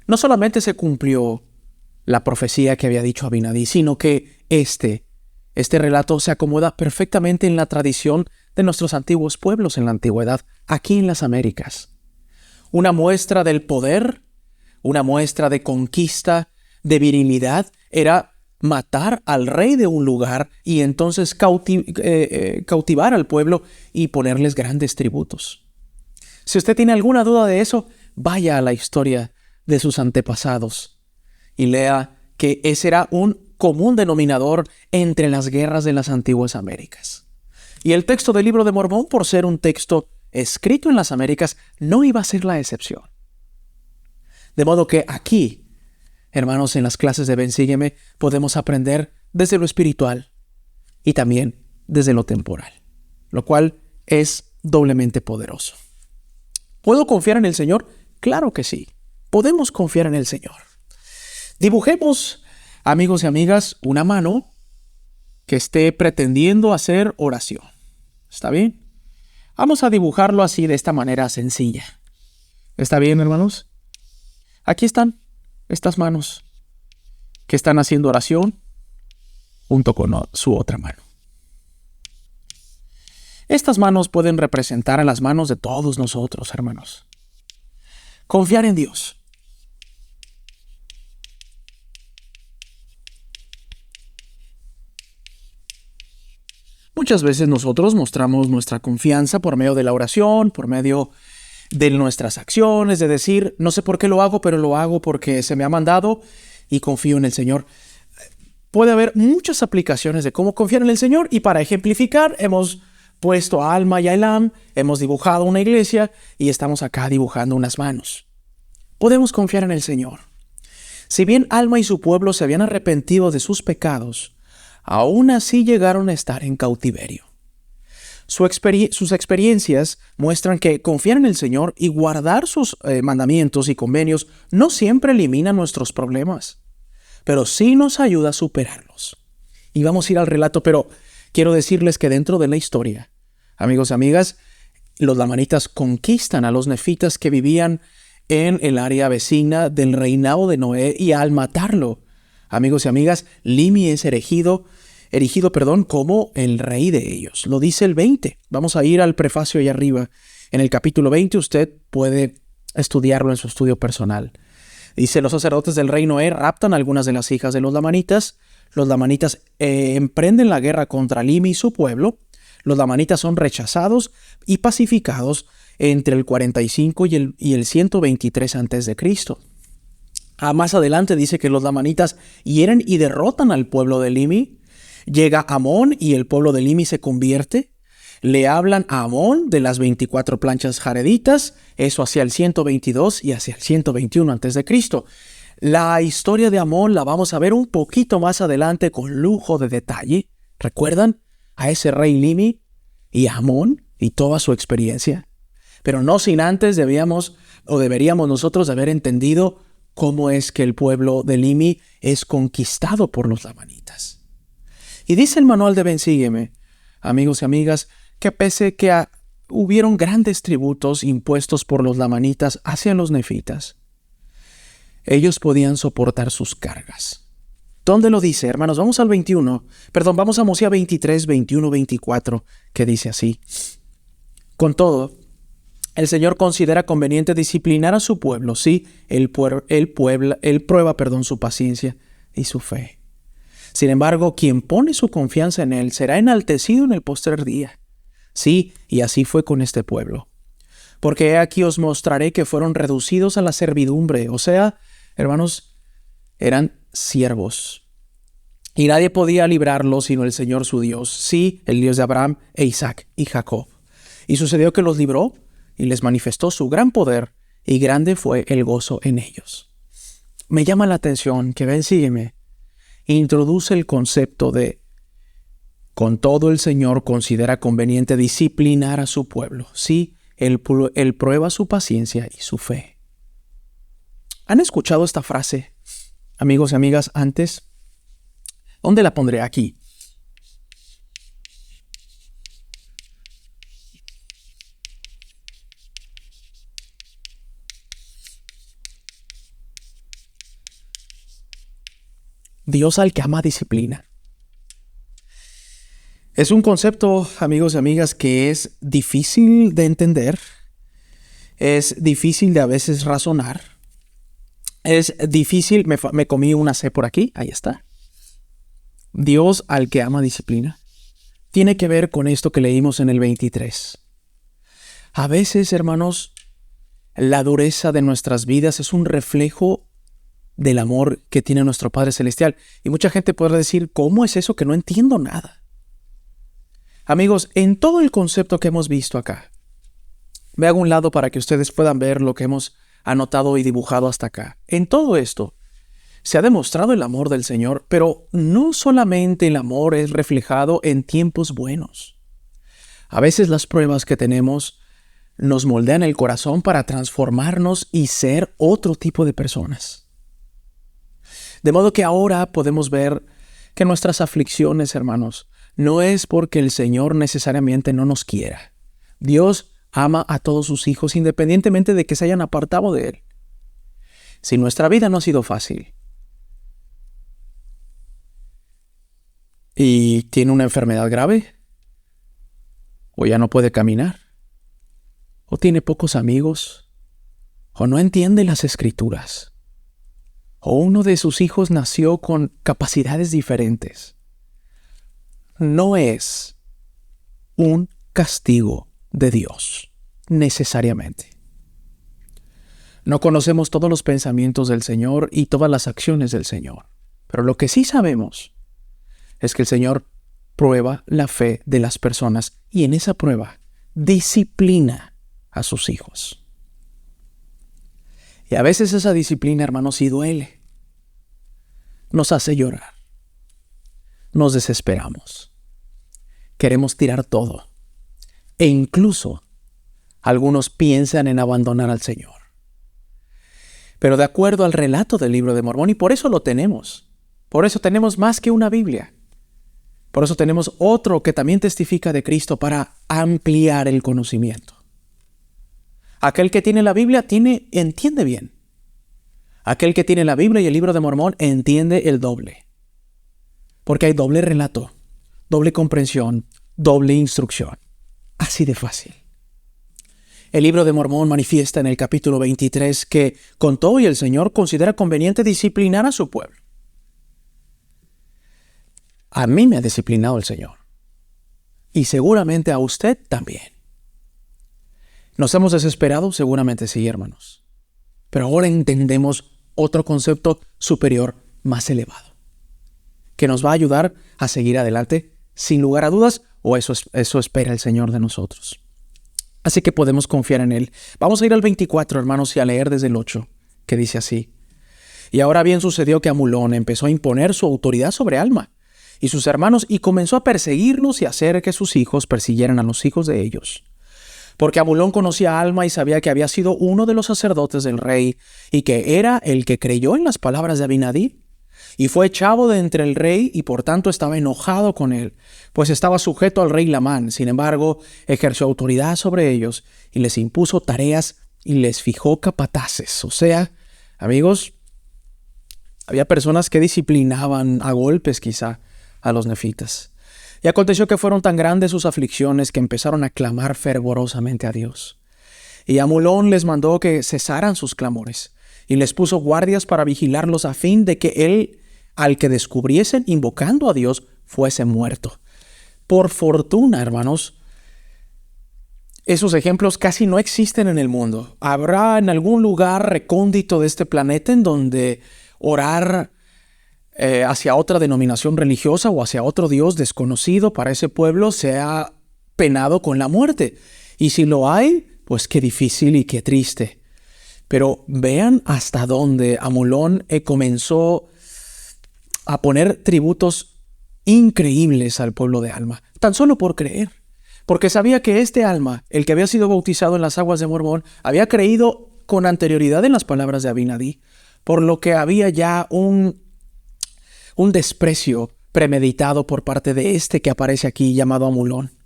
Speaker 1: No solamente se cumplió la profecía que había dicho Abinadí, sino que este relato se acomoda perfectamente en la tradición de nuestros antiguos pueblos en la antigüedad, aquí en las Américas. Una muestra del poder, una muestra de conquista, de virilidad, era matar al rey de un lugar y entonces cautivar al pueblo y ponerles grandes tributos. Si usted tiene alguna duda de eso, vaya a la historia de sus antepasados y lea que ese era un común denominador entre las guerras de las antiguas Américas. Y el texto del Libro de Mormón, por ser un texto escrito en las Américas, no iba a ser la excepción. De modo que aquí, hermanos, en las clases de Ven, Sígueme, podemos aprender desde lo espiritual y también desde lo temporal, lo cual es doblemente poderoso. ¿Puedo confiar en el Señor? Claro que sí. Podemos confiar en el Señor. Dibujemos, amigos y amigas, una mano que esté pretendiendo hacer oración. ¿Está bien? Vamos a dibujarlo así, de esta manera sencilla. ¿Está bien, hermanos? Aquí están estas manos que están haciendo oración junto con su otra mano. Estas manos pueden representar a las manos de todos nosotros, hermanos. Confiar en Dios. Muchas veces nosotros mostramos nuestra confianza por medio de la oración, por medio de nuestras acciones, de decir, no sé por qué lo hago, pero lo hago porque se me ha mandado y confío en el Señor. Puede haber muchas aplicaciones de cómo confiar en el Señor y para ejemplificar hemos puesto a Alma y a Elam, hemos dibujado una iglesia y estamos acá dibujando unas manos. Podemos confiar en el Señor. Si bien Alma y su pueblo se habían arrepentido de sus pecados, aún así llegaron a estar en cautiverio. Sus experiencias muestran que confiar en el Señor y guardar sus mandamientos y convenios no siempre elimina nuestros problemas, pero sí nos ayuda a superarlos. Y vamos a ir al relato, pero quiero decirles que dentro de la historia, amigos y amigas, los lamanitas conquistan a los nefitas que vivían en el área vecina del reinado de Noé y al matarlo, amigos y amigas, Limi es erigido como el rey de ellos. Lo dice el 20. Vamos a ir al prefacio ahí arriba. En el capítulo 20 usted puede estudiarlo en su estudio personal. Dice, los sacerdotes del rey Noé raptan a algunas de las hijas de los lamanitas. Los lamanitas emprenden la guerra contra Limi y su pueblo. Los lamanitas son rechazados y pacificados entre el 45 y el 123 a.C. Más adelante dice que los lamanitas hieren y derrotan al pueblo de Limi. Llega Amón y el pueblo de Limi se convierte. Le hablan a Amón de las 24 planchas jareditas, eso hacia el 122 y hacia el 121 a.C. La historia de Amón la vamos a ver un poquito más adelante con lujo de detalle. ¿Recuerdan a ese rey Limi y a Amón y toda su experiencia? Pero no sin antes deberíamos nosotros haber entendido cómo es que el pueblo de Limi es conquistado por los lamanitas. Y dice el manual de Ven, Sígueme, amigos y amigas, que pese que hubieron grandes tributos impuestos por los lamanitas hacia los nefitas, ellos podían soportar sus cargas. ¿Dónde lo dice, hermanos? Vamos al 21. Vamos a Mosea 23, 21, 24, que dice así. Con todo, el Señor considera conveniente disciplinar a su pueblo, sí, Él prueba su paciencia y su fe. Sin embargo, quien pone su confianza en Él será enaltecido en el postrer día. Sí, y así fue con este pueblo. Porque he aquí os mostraré que fueron reducidos a la servidumbre, o sea, hermanos, eran siervos. Y nadie podía librarlos sino el Señor su Dios, sí, el Dios de Abraham e Isaac y Jacob. Y sucedió que los libró y les manifestó su gran poder y grande fue el gozo en ellos. Me llama la atención que, ven, sígueme, introduce el concepto de: con todo el Señor considera conveniente disciplinar a su pueblo. Sí, Él prueba su paciencia y su fe. ¿Han escuchado esta frase, amigos y amigas, antes? ¿Dónde la pondré? Aquí. Dios al que ama disciplina. Es un concepto, amigos y amigas, que es difícil de entender, es difícil de a veces razonar, es difícil, me comí una C por aquí, ahí está. Dios al que ama disciplina. Tiene que ver con esto que leímos en el 23. A veces, hermanos, la dureza de nuestras vidas es un reflejo del amor que tiene nuestro Padre Celestial. Y mucha gente podrá decir: ¿cómo es eso que no entiendo nada? Amigos, en todo el concepto que hemos visto acá, me hago un lado para que ustedes puedan ver lo que hemos anotado y dibujado hasta acá. En todo esto se ha demostrado el amor del Señor, pero no solamente el amor es reflejado en tiempos buenos. A veces las pruebas que tenemos nos moldean el corazón para transformarnos y ser otro tipo de personas. De modo que ahora podemos ver que nuestras aflicciones, hermanos, no es porque el Señor necesariamente no nos quiera. Dios ama a todos sus hijos independientemente de que se hayan apartado de Él. Si nuestra vida no ha sido fácil y tiene una enfermedad grave, o ya no puede caminar, o tiene pocos amigos, o no entiende las Escrituras, o uno de sus hijos nació con capacidades diferentes, no es un castigo de Dios, necesariamente. No conocemos todos los pensamientos del Señor y todas las acciones del Señor, pero lo que sí sabemos es que el Señor prueba la fe de las personas y en esa prueba disciplina a sus hijos. Y a veces esa disciplina, hermanos, sí duele. Nos hace llorar. Nos desesperamos. Queremos tirar todo. E incluso algunos piensan en abandonar al Señor. Pero de acuerdo al relato del libro de Mormón, y por eso lo tenemos. Por eso tenemos más que una Biblia. Por eso tenemos otro que también testifica de Cristo para ampliar el conocimiento. Aquel que tiene la Biblia entiende bien. Aquel que tiene la Biblia y el libro de Mormón entiende el doble. Porque hay doble relato, doble comprensión, doble instrucción. Así de fácil. El libro de Mormón manifiesta en el capítulo 23 que con todo y el Señor considera conveniente disciplinar a su pueblo. A mí me ha disciplinado el Señor. Y seguramente a usted también. ¿Nos hemos desesperado? Seguramente sí, hermanos. Pero ahora entendemos otro concepto superior, más elevado, que nos va a ayudar a seguir adelante sin lugar a dudas, o eso espera el Señor de nosotros. Así que podemos confiar en Él. Vamos a ir al 24, hermanos, y a leer desde el 8, que dice así: Y ahora bien sucedió que Amulón empezó a imponer su autoridad sobre Alma y sus hermanos, y comenzó a perseguirlos y a hacer que sus hijos persiguieran a los hijos de ellos. Porque Amulón conocía a Alma y sabía que había sido uno de los sacerdotes del rey, y que era el que creyó en las palabras de Abinadí, y fue echado de entre el rey, y por tanto estaba enojado con él, pues estaba sujeto al rey Lamán. Sin embargo, ejerció autoridad sobre ellos, y les impuso tareas, y les fijó capataces. O sea, amigos, había personas que disciplinaban a golpes quizá a los nefitas. Y aconteció que fueron tan grandes sus aflicciones que empezaron a clamar fervorosamente a Dios. Y Amulón les mandó que cesaran sus clamores, y les puso guardias para vigilarlos a fin de que él, al que descubriesen invocando a Dios, fuese muerto. Por fortuna, hermanos, esos ejemplos casi no existen en el mundo. ¿Habrá en algún lugar recóndito de este planeta en donde orar hacia otra denominación religiosa o hacia otro Dios desconocido para ese pueblo sea penado con la muerte? Y si lo hay, pues qué difícil y qué triste. Pero vean hasta dónde Amulón comenzó a poner tributos increíbles al pueblo de Alma, tan solo por creer. Porque sabía que este Alma, el que había sido bautizado en las aguas de Mormón, había creído con anterioridad en las palabras de Abinadí, por lo que había ya un desprecio premeditado por parte de este que aparece aquí llamado Amulón.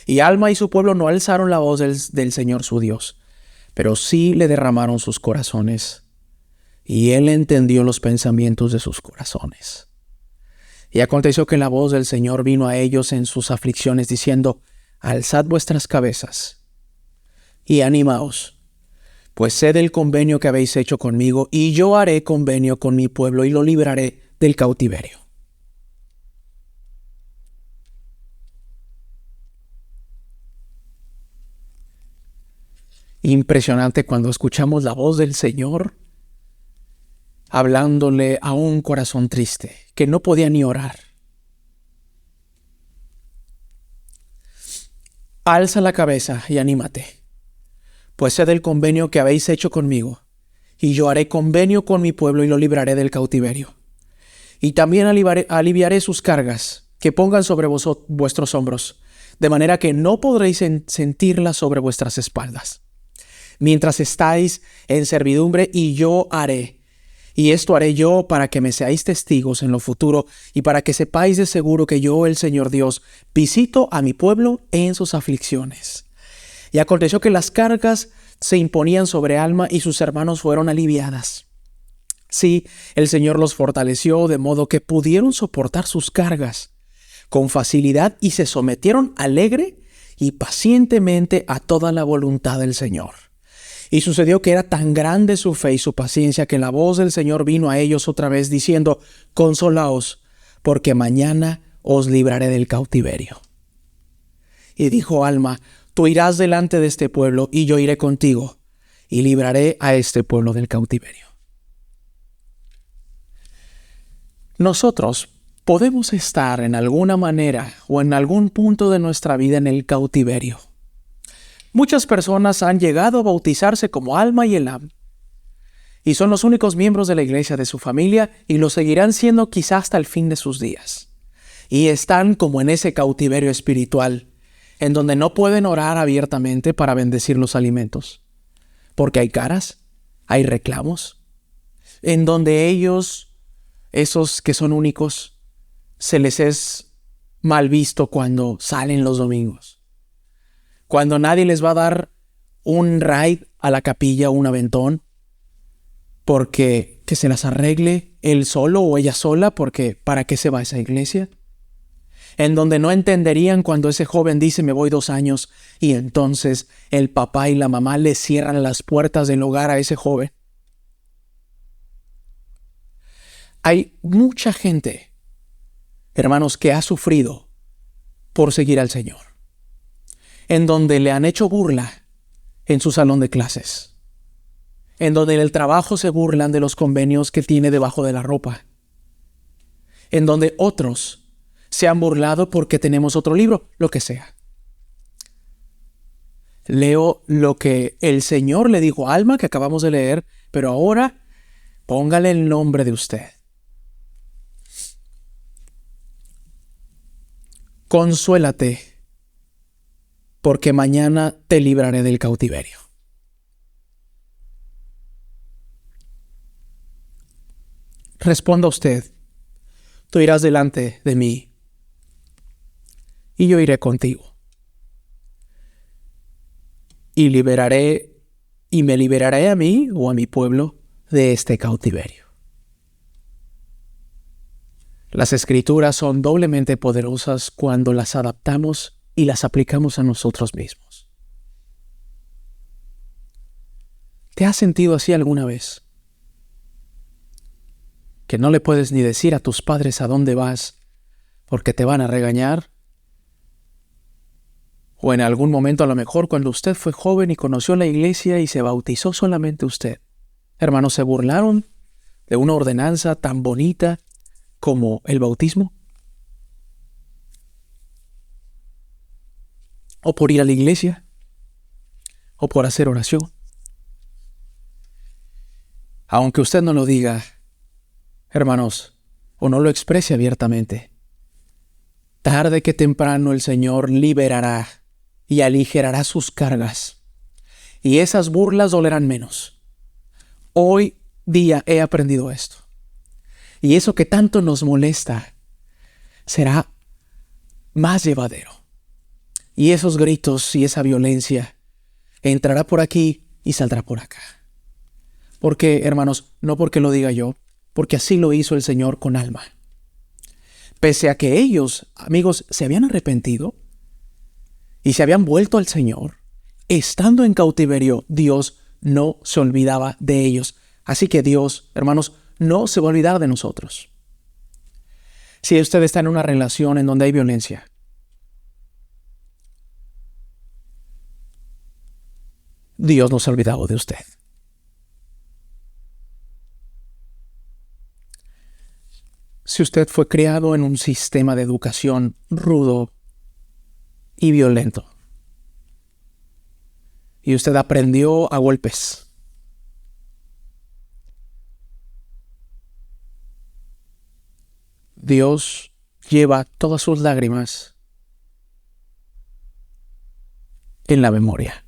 Speaker 1: Y Alma y su pueblo no alzaron la voz del Señor su Dios, pero sí le derramaron sus corazones, y él entendió los pensamientos de sus corazones. Y aconteció que la voz del Señor vino a ellos en sus aflicciones, diciendo: alzad vuestras cabezas y animaos, pues sé del convenio que habéis hecho conmigo, y yo haré convenio con mi pueblo y lo libraré del cautiverio. Impresionante cuando escuchamos la voz del Señor hablándole a un corazón triste que no podía ni orar. Alza la cabeza y anímate, pues sé del convenio que habéis hecho conmigo, y yo haré convenio con mi pueblo y lo libraré del cautiverio. Y también aliviaré sus cargas que pongan sobre vuestros hombros, de manera que no podréis sentirlas sobre vuestras espaldas, mientras estáis en servidumbre, y yo haré. Y esto haré yo para que me seáis testigos en lo futuro y para que sepáis de seguro que yo, el Señor Dios, visito a mi pueblo en sus aflicciones. Y aconteció que las cargas se imponían sobre Alma y sus hermanos fueron aliviadas. Sí, el Señor los fortaleció de modo que pudieron soportar sus cargas con facilidad y se sometieron alegre y pacientemente a toda la voluntad del Señor. Y sucedió que era tan grande su fe y su paciencia que la voz del Señor vino a ellos otra vez diciendo: consolaos, porque mañana os libraré del cautiverio. Y dijo Alma: tú irás delante de este pueblo y yo iré contigo y libraré a este pueblo del cautiverio. Nosotros podemos estar en alguna manera o en algún punto de nuestra vida en el cautiverio. Muchas personas han llegado a bautizarse como Alma y Elam, y son los únicos miembros de la iglesia de su familia y lo seguirán siendo quizá hasta el fin de sus días. Y están como en ese cautiverio espiritual, en donde no pueden orar abiertamente para bendecir los alimentos, porque hay caras, hay reclamos, en donde ellos, esos que son únicos, se les es mal visto cuando salen los domingos. Cuando nadie les va a dar un ride a la capilla o un aventón, porque que se las arregle él solo o ella sola, porque ¿para qué se va a esa iglesia? En donde no entenderían cuando ese joven dice: me voy 2 años, y entonces el papá y la mamá le cierran las puertas del hogar a ese joven. Hay mucha gente, hermanos, que ha sufrido por seguir al Señor, en donde le han hecho burla en su salón de clases, en donde en el trabajo se burlan de los convenios que tiene debajo de la ropa, en donde otros se han burlado porque tenemos otro libro, lo que sea. Leo lo que el Señor le dijo a Alma, que acabamos de leer, pero ahora póngale el nombre de usted. Consuélate, porque mañana te libraré del cautiverio. Responda usted: tú irás delante de mí y yo iré contigo. Y me liberaré a mí o a mi pueblo de este cautiverio. Las Escrituras son doblemente poderosas cuando las adaptamos y las aplicamos a nosotros mismos. ¿Te has sentido así alguna vez? Que no le puedes ni decir a tus padres a dónde vas porque te van a regañar. O en algún momento, a lo mejor cuando usted fue joven y conoció la iglesia y se bautizó solamente usted. Hermanos, ¿se burlaron de una ordenanza tan bonita como el bautismo? ¿O por ir a la iglesia? ¿O por hacer oración? Aunque usted no lo diga, hermanos, o no lo exprese abiertamente, tarde que temprano el Señor liberará y aligerará sus cargas, y esas burlas dolerán menos. Hoy día he aprendido esto. Y eso que tanto nos molesta será más llevadero. Y esos gritos y esa violencia entrará por aquí y saldrá por acá. Porque, hermanos, no porque lo diga yo, porque así lo hizo el Señor con Alma. Pese a que ellos, amigos, se habían arrepentido y se habían vuelto al Señor, estando en cautiverio, Dios no se olvidaba de ellos. Así que Dios, hermanos, no se va a olvidar de nosotros. Si usted está en una relación en donde hay violencia, Dios no se ha olvidado de usted. Si usted fue criado en un sistema de educación rudo y violento, y usted aprendió a golpes, Dios lleva todas sus lágrimas en la memoria.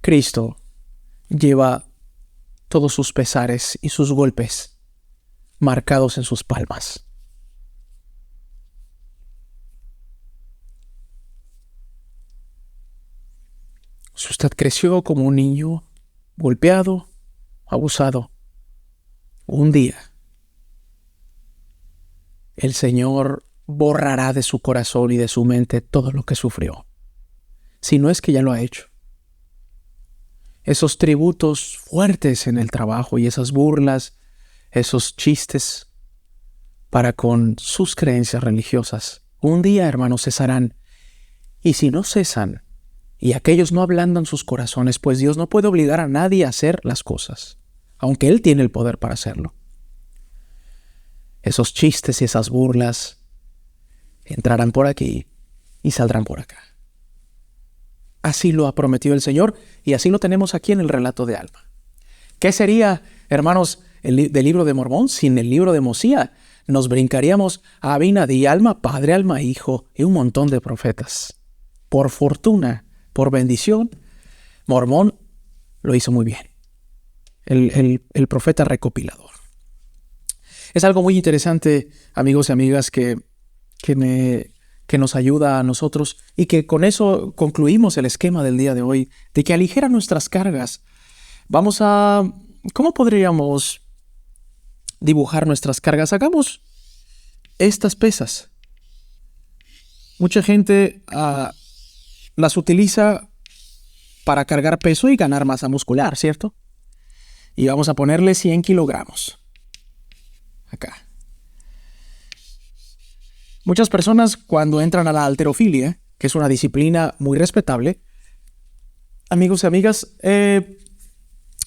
Speaker 1: Cristo lleva todos sus pesares y sus golpes marcados en sus palmas. Si usted creció como un niño golpeado, abusado, un día el Señor borrará de su corazón y de su mente todo lo que sufrió. Si no es que ya lo ha hecho. Esos tributos fuertes en el trabajo y esas burlas, esos chistes para con sus creencias religiosas, un día, hermanos, cesarán. Y si no cesan, y aquellos no ablandan sus corazones, pues Dios no puede obligar a nadie a hacer las cosas, aunque Él tiene el poder para hacerlo. Esos chistes y esas burlas entrarán por aquí y saldrán por acá. Así lo ha prometido el Señor y así lo tenemos aquí en el relato de Alma. ¿Qué sería, hermanos, del libro de Mormón sin el libro de Mosía? Nos brincaríamos a Abinadí, Alma, padre, Alma, hijo y un montón de profetas. Por fortuna, por bendición, Mormón lo hizo muy bien. El profeta recopilador. Es algo muy interesante, amigos y amigas, que nos ayuda a nosotros y que con eso concluimos el esquema del día de hoy, de que aligera nuestras cargas. ¿Cómo podríamos dibujar nuestras cargas? Hagamos estas pesas. Mucha gente las utiliza para cargar peso y ganar masa muscular, ¿cierto? Y vamos a ponerle 100 kilogramos. Acá. Muchas personas cuando entran a la halterofilia, que es una disciplina muy respetable, amigos y amigas,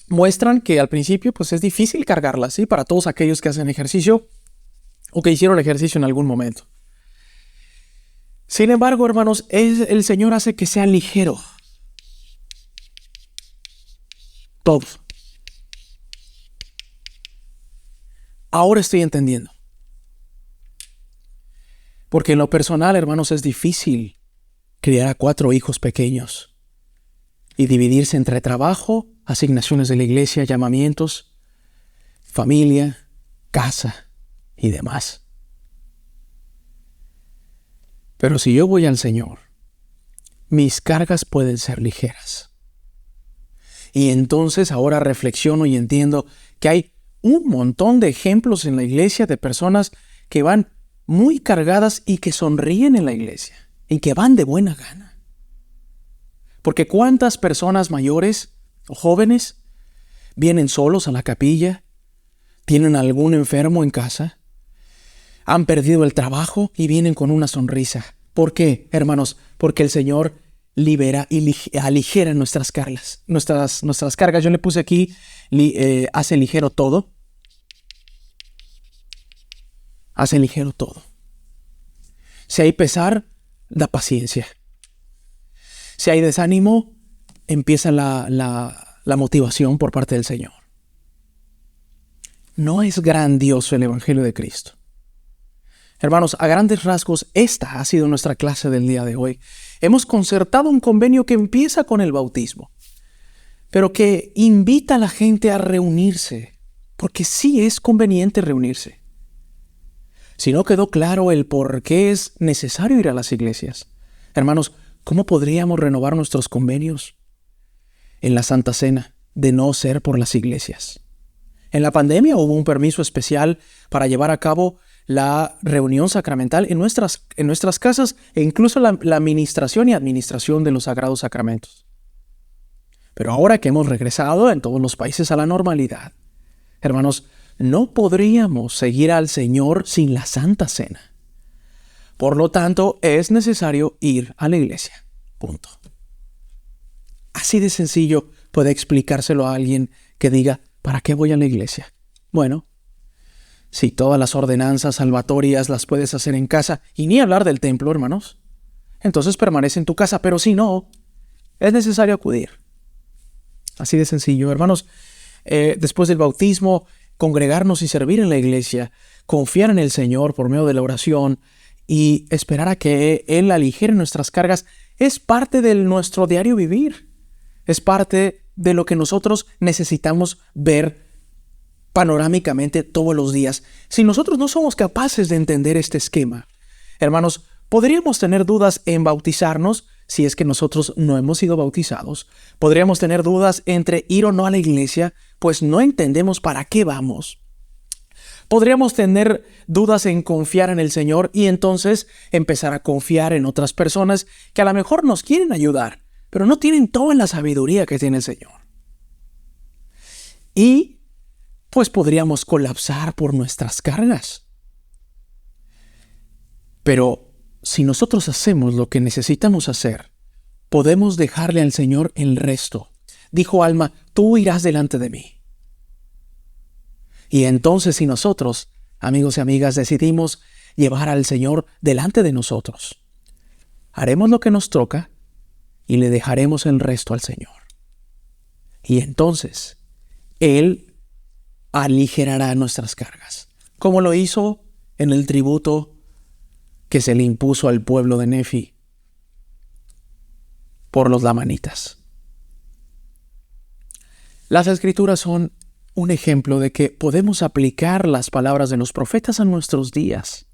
Speaker 1: muestran que al principio pues es difícil cargarla, ¿sí? Para todos aquellos que hacen ejercicio o que hicieron ejercicio en algún momento. Sin embargo, hermanos, el Señor hace que sea ligero. Todo. Ahora estoy entendiendo. Porque en lo personal, hermanos, es difícil criar a 4 hijos pequeños y dividirse entre trabajo, asignaciones de la iglesia, llamamientos, familia, casa y demás. Pero si yo voy al Señor, mis cargas pueden ser ligeras. Y entonces ahora reflexiono y entiendo que hay un montón de ejemplos en la iglesia de personas que van muy cargadas y que sonríen en la iglesia y que van de buena gana. Porque ¿cuántas personas mayores o jóvenes vienen solos a la capilla? ¿Tienen algún enfermo en casa? ¿Han perdido el trabajo y vienen con una sonrisa? ¿Por qué, hermanos? Porque el Señor libera y aligera nuestras cargas. Nuestras cargas. Yo le puse aquí, hace ligero todo. Hace ligero todo. Si hay pesar, da paciencia. Si hay desánimo, empieza la motivación por parte del Señor. ¿No es grandioso el Evangelio de Cristo? Hermanos, a grandes rasgos, esta ha sido nuestra clase del día de hoy. Hemos concertado un convenio que empieza con el bautismo, pero que invita a la gente a reunirse, porque sí es conveniente reunirse. Si no quedó claro el por qué es necesario ir a las iglesias, hermanos, ¿cómo podríamos renovar nuestros convenios en la Santa Cena de no ser por las iglesias? En la pandemia hubo un permiso especial para llevar a cabo la reunión sacramental en nuestras casas e incluso la administración y administración de los sagrados sacramentos. Pero ahora que hemos regresado en todos los países a la normalidad, hermanos, no podríamos seguir al Señor sin la Santa Cena. Por lo tanto, es necesario ir a la iglesia. Punto. Así de sencillo puede explicárselo a alguien que diga, ¿para qué voy a la iglesia? Bueno, si todas las ordenanzas salvatorias las puedes hacer en casa, y ni hablar del templo, hermanos, entonces permanece en tu casa, pero si no, es necesario acudir. Así de sencillo, hermanos. Después del bautismo, congregarnos y servir en la iglesia, confiar en el Señor por medio de la oración y esperar a que Él aligere nuestras cargas, es parte de nuestro diario vivir. Es parte de lo que nosotros necesitamos ver panorámicamente todos los días. Si nosotros no somos capaces de entender este esquema, hermanos, podríamos tener dudas en bautizarnos si es que nosotros no hemos sido bautizados. Podríamos tener dudas entre ir o no a la iglesia, pues no entendemos para qué vamos. Podríamos tener dudas en confiar en el Señor y entonces empezar a confiar en otras personas que a lo mejor nos quieren ayudar, pero no tienen toda la sabiduría que tiene el Señor. Y pues podríamos colapsar por nuestras cargas. Pero si nosotros hacemos lo que necesitamos hacer, podemos dejarle al Señor el resto. Dijo Alma, tú irás delante de mí. Y entonces si nosotros, amigos y amigas, decidimos llevar al Señor delante de nosotros, haremos lo que nos toca y le dejaremos el resto al Señor. Y entonces Él aligerará nuestras cargas, como lo hizo en el tributo que se le impuso al pueblo de Nefi por los lamanitas. Las Escrituras son un ejemplo de que podemos aplicar las palabras de los profetas a nuestros días.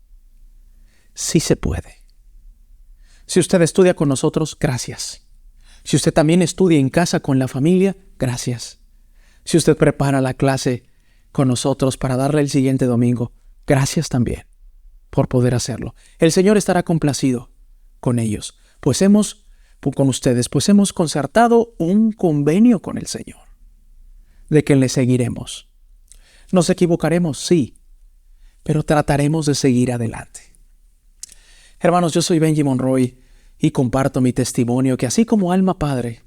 Speaker 1: Sí se puede. Si usted estudia con nosotros, gracias. Si usted también estudia en casa con la familia, gracias. Si usted prepara la clase con nosotros para darle el siguiente domingo, gracias también por poder hacerlo. El Señor estará complacido con ellos, con ustedes, pues hemos concertado un convenio con el Señor, de que le seguiremos. Nos equivocaremos, sí, pero trataremos de seguir adelante. Hermanos, yo soy Benji Monroy y comparto mi testimonio que así como Alma Padre,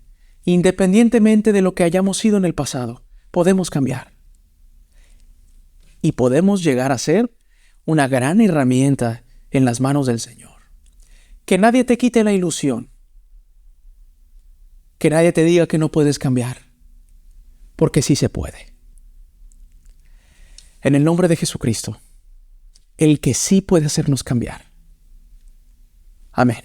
Speaker 1: independientemente de lo que hayamos sido en el pasado, podemos cambiar. Y podemos llegar a ser una gran herramienta en las manos del Señor. Que nadie te quite la ilusión. Que nadie te diga que no puedes cambiar. Porque sí se puede. En el nombre de Jesucristo, el que sí puede hacernos cambiar. Amén.